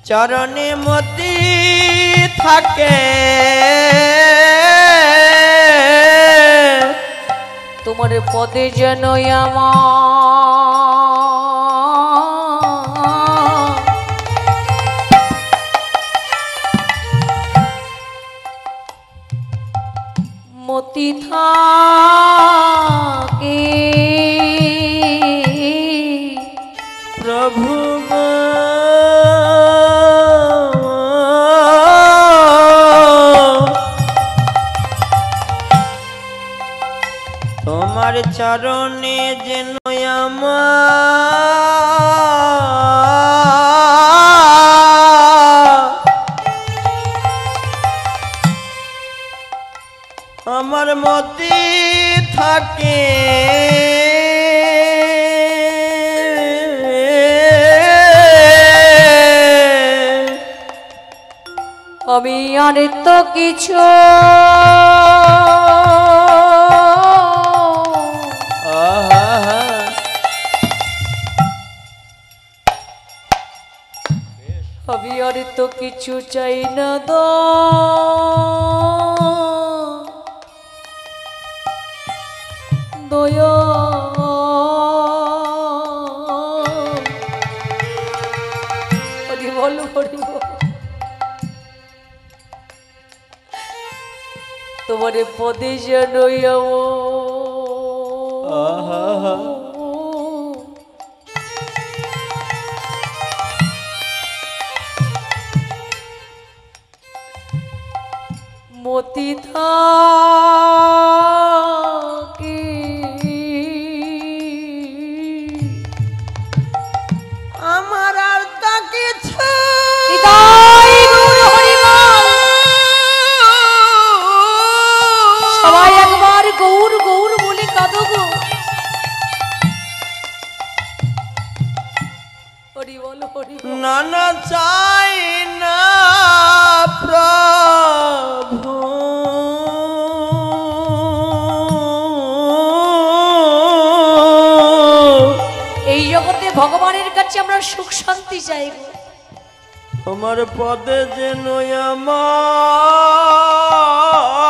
B: চরণে মতি থাকে।
A: তোমার পদে যেনই আমার মতি থাকে।
B: প্রভু তোমার চরণে যেন আমার মতি থাকে।
A: আমি আর তো কিছু আমি আর তো কিছু চাই না দয়া। হরি বল হরি বল। তোমার পদে যেন মতি থাকে।
B: আমার আর তা কিছু
A: সবাই একবার গৌর গৌর বলে কাঁদো গো। হরি বল হরি বল।
B: নানা চাই না প্রভু
A: এই জগতে ভগবানের কাছে আমরা সুখ শান্তি চাইব।
B: তোমার পদে যেন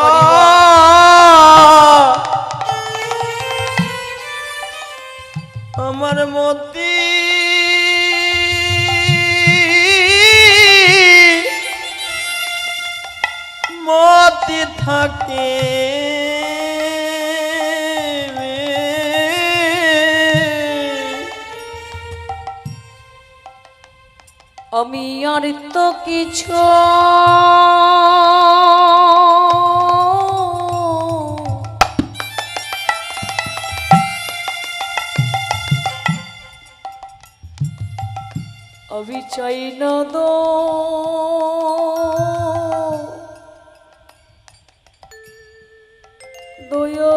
A: হরি বল।
C: আমার মতি মতি থাকে
A: আমি আর তো কিছু আমি চাই না দয়া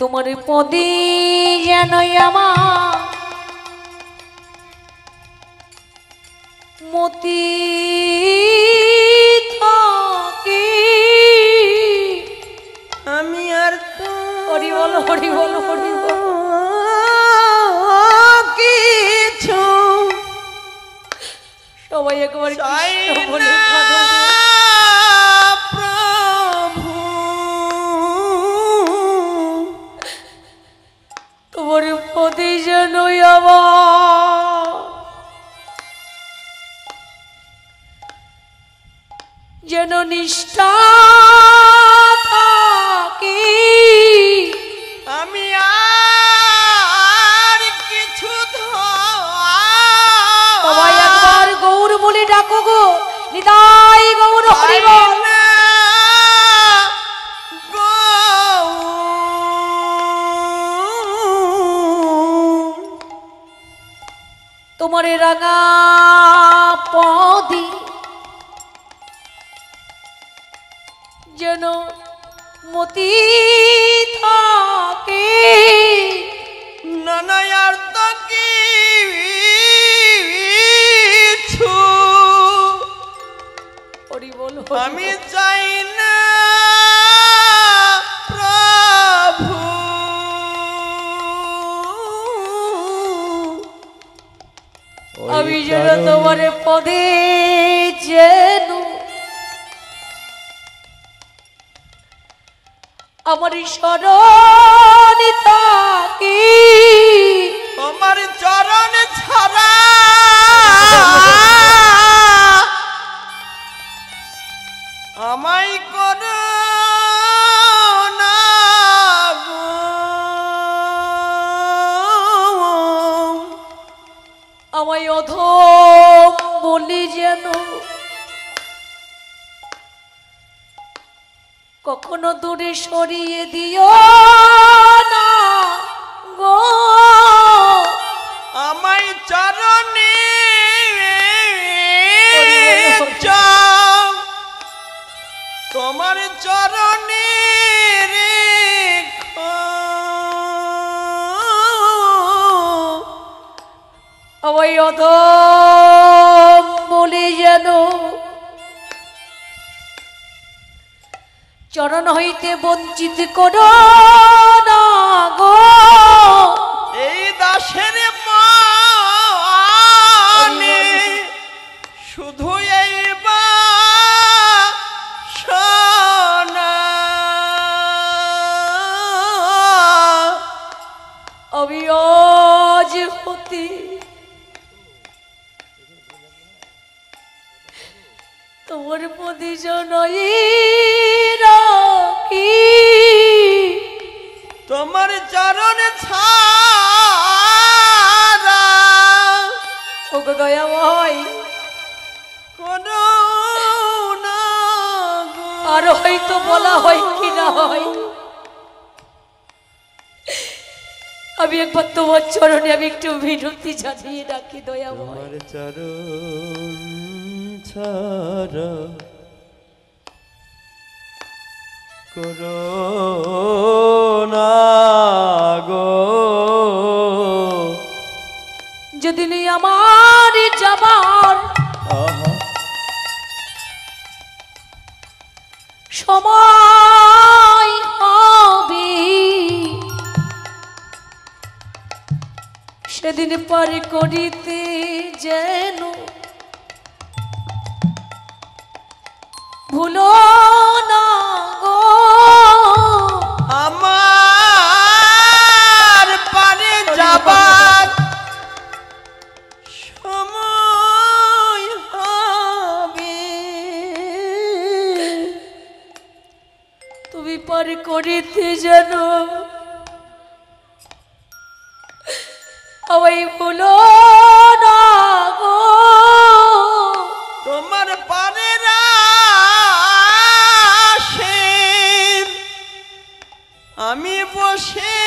A: তোমার পদে যেন আমার মতি থাকে
C: আমি আর তো
A: হরি বল হরি বল হরি বল
C: কিছু
A: সবাই একবার
C: চাই
A: কৃষ্ণ বলে
C: না
A: কাঁদো।
C: প্রভু
A: তোমার পদে যেন আমার যেন নিষ্ঠা থাকে
C: আমি আর কিছু
A: সবাই একবার গৌর বলে ডাকো গো নিতাই গৌর হরি বল তোমার রাঙা পদি যেন মতি থাকে
C: নানায়ার তো কিছু
A: হরি বল
C: আমি চাই না প্রভু
A: আমি যেন তোমার পদে যেন আমার শরণ থাকে
C: তোমার চরণ ছাড়া আমায় করো না গো।
A: আমায় অধম বলি যেন কখনো দূরে সরিয়ে দিও না গো
C: আমায় চরণে
A: চাও।
C: তোমার চরণে রেখো।
A: আমায় অধম বলে যেন চরণ হইতে বঞ্চিত করো না গো
C: এই দাসের মানে শুধু এই বাসনা
A: আমি আজ হতে তোমার পদে জনই রাখি
C: তোমার চরণ ছাড়া
A: ওগো দয়াময়
C: কোনো না গো।
A: আর হয়তো বলা হয় কি না হয় আমি একবার তোমার চরণে আমি একটু মিনতি জানিয়ে রাখি দয়াময়
C: তোমার চরণ ছাড়া করোনা গো।
A: যেদিন আমার যাবার
C: আহা
A: সময় হবে সেদিন পারে করিতে যেন ভুলো না গো
C: আমার পারে যাবার সময় হবে।
A: তুমি পার করিতে জানো আমায় ভুলো না গো
C: তোমার পারে আমি বসে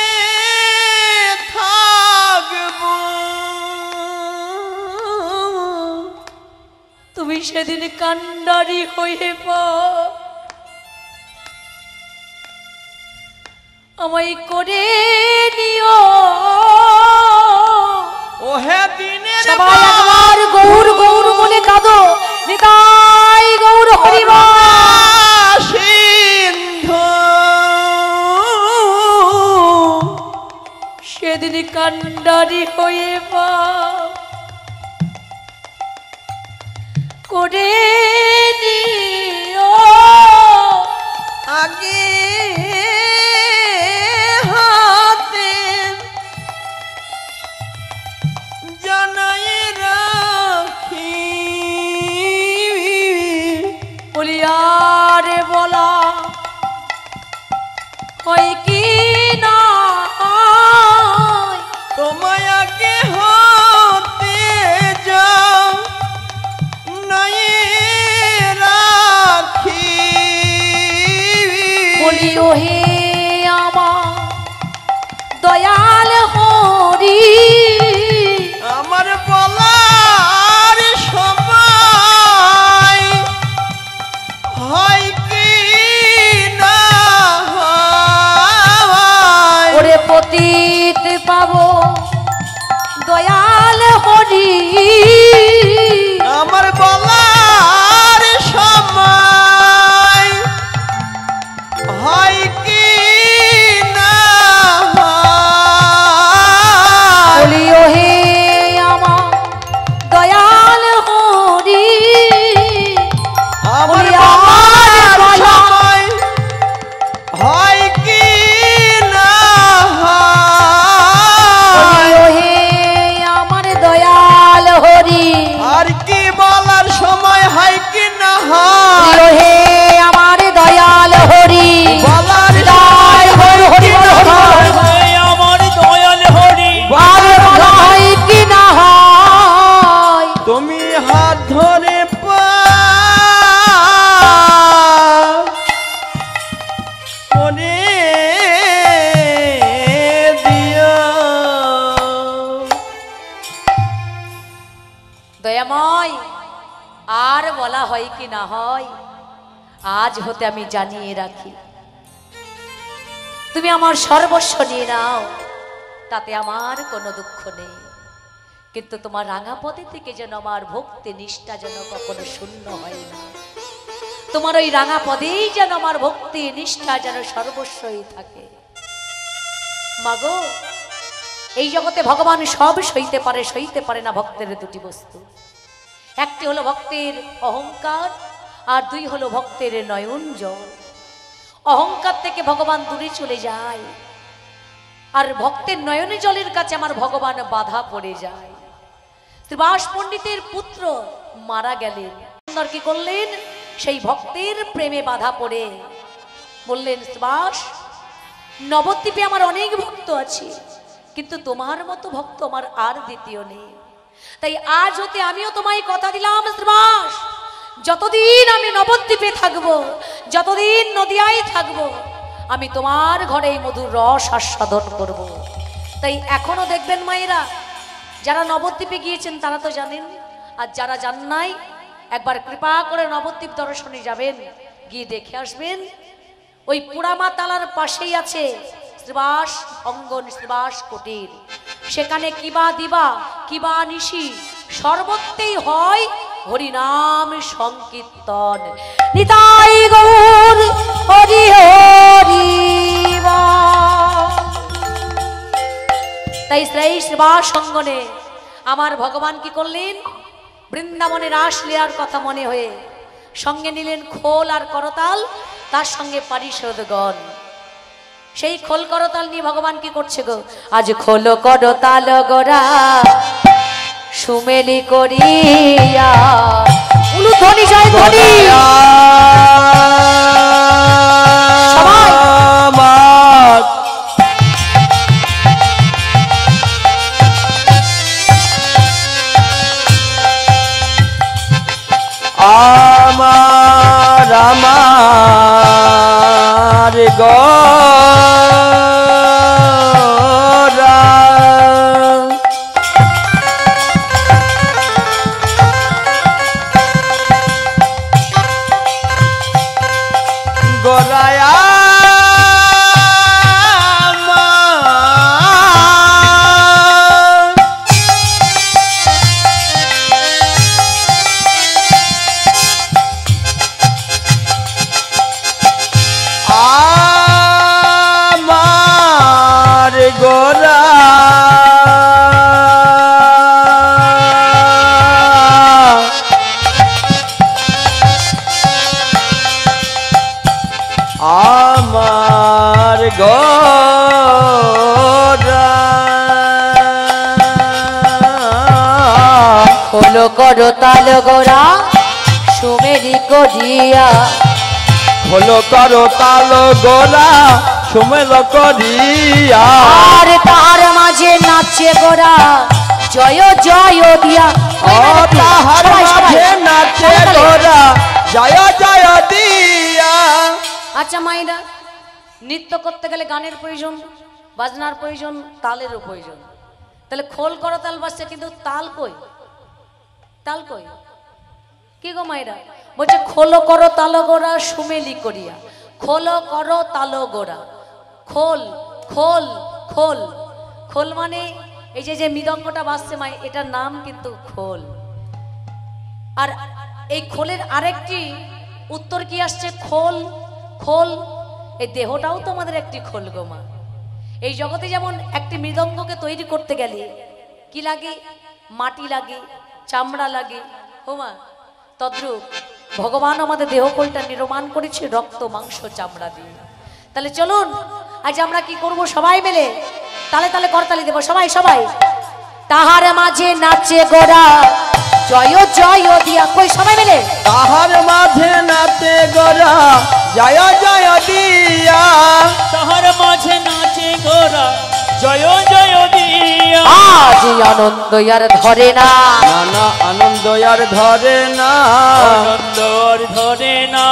C: থাকব।
A: তুমি সেদিন কান্ডারি হয়ে পা আমায় করে নিও।
C: ও হে দিনের
A: সবাই একবার গৌর গৌর বলে কাঁদো। নিতাই গৌর হরিবল।
C: সিন্ধু
A: সেদিন কান্ডারি হয়ে পা করে নিও।
C: আগে হাতে জানাই রাখি
A: বলিয়ারে বলা হয় কি না
C: তোমায় আগে হতে যাও নাই রাখি।
A: বলি ওহে আমার দয়াল হরি
C: আমার বলার সময় হয় কি না হয়।
A: ওরে পতিত পাবো দয়াল হরি
C: আমার বলার সময় হয় কি না হয়।
A: বলি ওহে আমার দয়াল হরি
C: আমার
A: বলি
C: বলার
A: আমার
C: সময় হয় কি না
A: বলি
C: হয়।
A: ওহে আমার দয়াল হরি
C: আর কি বলার সময় হয় কি না
A: বলি
C: হয়।
A: ওহে আমার দয়াল হরি
C: বলার
A: জয় হরি হরি বল হরি বল।
B: আমার দয়াল হরি
A: আর বলা হয় কি না হয়
C: তুমি হাত ধরে করে দিও।
A: দয়াময় আর বলা হয় কি না হয় আজ হতে আমি জানিয়ে রাখি তুমি আমার সর্বস্ব নিয়ে নাও তাতে আমার কোনো দুঃখ নেই কিন্তু তোমার রাঙা পদে থেকে যেন আমার ভক্তি নিষ্ঠা যেন কখনো শূন্য হয় না তোমার ওই রাঙা পদেই যেন আমার ভক্তি নিষ্ঠা যেন সর্বস্বই থাকে মাগো এই জগতে ভগবান সব সইতে পারে না ভক্তের দুটি বস্তু একটি হলো ভক্তের অহংকার আর দুই হলো ভক্তের নয়ন জল অহংকার থেকে ভগবান দূরে চলে যায় আর ভক্তের নয়ন জলের কাছে আমার ভগবান বাধা পড়ে যায় শ্রীবাস পণ্ডিতের পুত্র মারা গেলেন সুন্দর কি করলেন সেই ভক্তের প্রেমে বাধা পড়ে বললেন শ্রীবাস নবদ্বীপে আমার অনেক ভক্ত আছে কিন্তু তোমার মতো ভক্ত আমার আর দ্বিতীয় নেই তাই আজ হতে আমিও তোমায় কথা দিলাম শ্রীবাস যতদিন আমি নবদ্বীপে থাকবো যতদিন নদিয়ায় থাকবো আমি তোমার ঘরে এই মধুর রস আস্বাদন করব। তাই এখনো দেখবেন মায়েরা যারা নবদ্বীপে গিয়েছেন তারা তো জানেন আর যারা যান নাই একবার কৃপা করে নবদ্বীপ দর্শনে যাবেন গিয়ে দেখে আসবেন ওই পুরামা তালার পাশেই আছে শ্রীবাস অঙ্গন শ্রীবাস কুটির সেখানে কিবা দিবা কিবা নিশি সর্বত্রেই হয় হরিনাম সংকীর্তন নিতাই গৌর হরি হরি বল। তাই সেই শ্রীবাস অঙ্গনে আমার ভগবান কি করলেন, বৃন্দাবনের রাস লীলার কথা মনে হয়ে সঙ্গে নিলেন খোল আর করতাল, তার সঙ্গে পারিষদগণ। সেই খোল করতাল নিয়ে ভগবান কি করছে গো, আজ খোল করতাল গোরা সুমেলি করিয়া, উলুধ্বনি জয় ধ্বনি সবাই।
B: আমার আমার গোরা গোরায়া গোরা আমার গোরা
A: খোল করতাল গোরা সুমেলি করিয়া,
B: খোল করতাল গোরা সুমেল করিয়া,
A: আর তার মাঝে নাচে গোরা জয় জয় দিয়া।
B: ও তাহার মাঝে নাচে গোরা জয় জয় দিয়া।
A: আচ্ছা মাইরা, নৃত্য করতে গেলে গানের প্রয়োজন, বাজনার প্রয়োজন, তালেরও প্রয়োজন। তাহলে খোল করতাল বাজছে, কিন্তু তাল কই, তাল কই? কি গো মাইরা, বলছে খোল করো তাল গোরা সুমেলি করিয়া, খোল করো তাল গোরা, খোল খোল খোল। খোল মানে এই যে যে মৃদঙ্গটা বাজছে মাই, এটার নাম কিন্তু খোল। আর এই খোলের আরেকটি উত্তর কি আসছে, খোল খোল। এই দেহটাও তো আমাদের একটি খোল গো মা। এই জগতে যেমন একটি মৃদঙ্গকে তৈরি করতে গেলে কি লাগে, মাটি লাগে, চামড়া লাগে, ও মা, তদ্রূপ ভগবান আমাদের দেহকোলটা নির্মাণ করেছে রক্ত মাংস চামড়া দিয়ে। তাহলে চলুন আজ আমরা কি করব, সবাই মিলে তালে তালে করতালি দেব, সবাই সবাই। তাহার মাঝে নাচে গোরা জয় জয় দিয়া, কই সবাই মিলে।
B: তাহার মাঝে নাচে গোরা জয় জয় দিয়া,
C: তাহার মাঝে নাচে গোরা জয় জয় দিয়া।
A: আজ আনন্দ আর ধরে না,
B: নানা আনন্দ আর ধরে না,
C: আনন্দ আর ধরে না,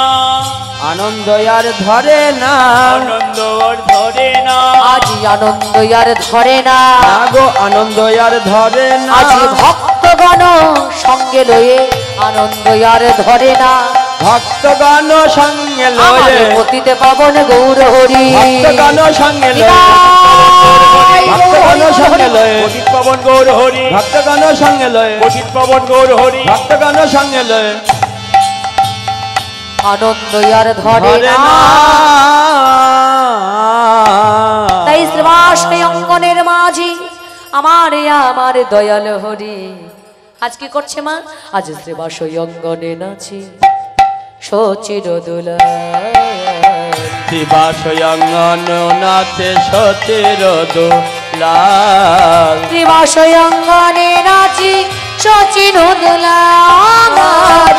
B: আনন্দ আর ধরে না,
C: আনন্দ আর ধরে না,
A: আজ আনন্দ আর ধরে না,
B: না গো আনন্দ আর ধরে না।
A: আজ ভক্তগণ সঙ্গে লয়ে আনন্দ আর ধরে না,
B: ভক্তগণ সঙ্গে
A: আমার
B: লয়ে,
A: পতিতে পাবন গৌর হরি,
B: ভক্তগণ সঙ্গে লয়ে, ভক্তগণ সঙ্গে লয়ে,
C: পতিত পাবন গৌর হরি,
B: ভক্তগণ সঙ্গে লয়ে,
C: পতিত পাবন গৌর হরি,
B: ভক্তগণ সঙ্গে লয়ে
A: আনন্দ আর ধরে
B: ধরে
A: না।
B: না।
A: তাই শ্রীবাস অঙ্গনের মাঝি আমার আমার দয়াল হরি আজ কি করছে মা, আজ শ্রীবাস অঙ্গনে নাচি সচির দোলা,
B: দিবাস অঙ্গন নাচে সতের দোলাল,
A: শ্রীবাস অঙ্গনে নাচি সচির দোলা,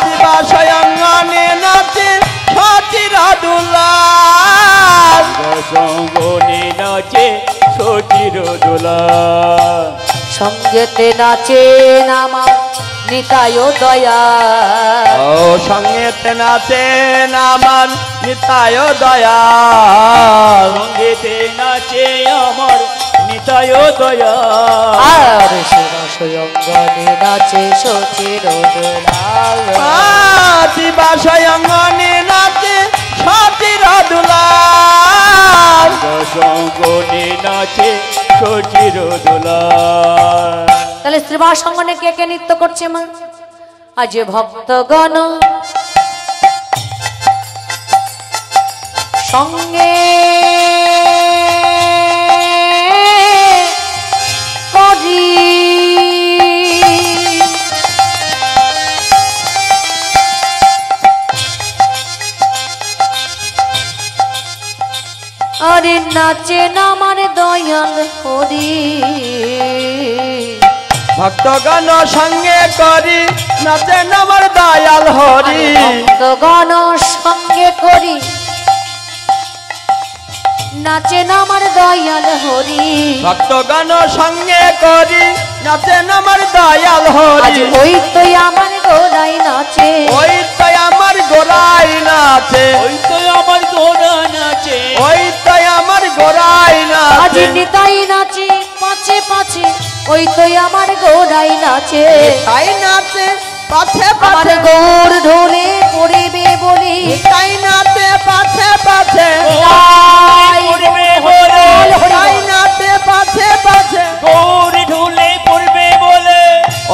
B: দিবাস অঙ্গনে নাচে সতের দোলাল,
C: সঙ্গনে নাচে সচির দোলা,
A: সঙ্গেতে নাচে নামা নিতায় দয়া,
B: ও সঙ্গেতে নাচে আমার নিতায় দয়া,
C: সঙ্গেতে নাচে আমার নিতায় দয়া,
A: আর শ্রীবাস অঙ্গনে নাচে সচির দোলা,
B: দিবাস অঙ্গনে নাচে সতের দোলাল,
C: সঙ্গনে নাচে সচির দোলা।
A: তাহলে শ্রীবাস অঙ্গনে কে কে নৃত্য করছে মা, আজ ভক্তগণ সঙ্গে করি আরে নাচে না আমার দয়াল হরি
C: ভক্তগণ সঙ্গে করি নাচেন আমার দয়াল হরি
A: ভক্তগণ সঙ্গে করি নাচেন আমার দয়াল হরি
C: ভক্তগণ সঙ্গে করি নাচেন আমার দয়াল
A: আজ
C: হরি
A: ওই তো আমার গোড়াই নাচে
C: ওই তো আমার গোড়াই নাচে
B: ওই তো আমার গোড়া নাচে
C: ওই তো আমার গোড়াই
A: আজ
C: নাচে
A: নিতাই নাচে পাছে পাছে ওই তো আমার গোড়াই নাচে
C: তাই নাচে পাছে
A: আমার
C: পাছে
A: গৌর ঢোলে পড়িবে বলি
C: তাই নাচে পাছে পাছে
A: তাই
B: পড়বে বলে
C: তাই নাচে পাছে পাছে
B: গৌর ঢুলে পড়বে বলে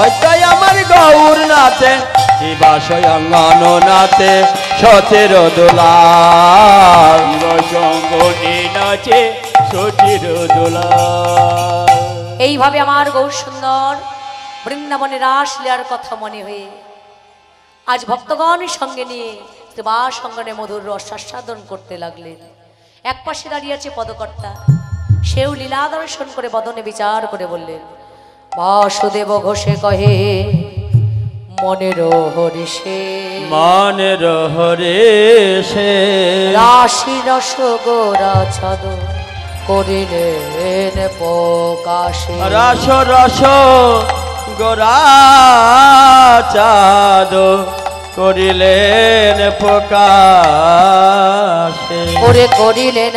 C: ওই তো আমার গৌর নাচে শিবা স্বয়ঙ্গন নাচে সচের দোলাল
B: সঙ্গনে নাচে সচির দোলা
A: এইভাবে আমার গৌর সুন্দর বৃন্দাবনে রাস লীলার কথা মনে হয়ে আজ ভক্তগণ সঙ্গে নিয়ে বা সঙ্গনে মধুর রস আস্বাদন করতে লাগলেন। এক পাশে দাঁড়িয়ে আছে পদকর্তা, সেও লীলা দর্শন করে বদনে বিচার করে বললেন, বাসুদেব ঘোষে কহে মনের হরিষে
B: মানের হরে সে
A: রাশি রস গোরা ছাদ করিলেন প্রকাশে
C: রস রস গোরা চাঁদ করিলেন প্রকাশে
A: ওরে করিলেন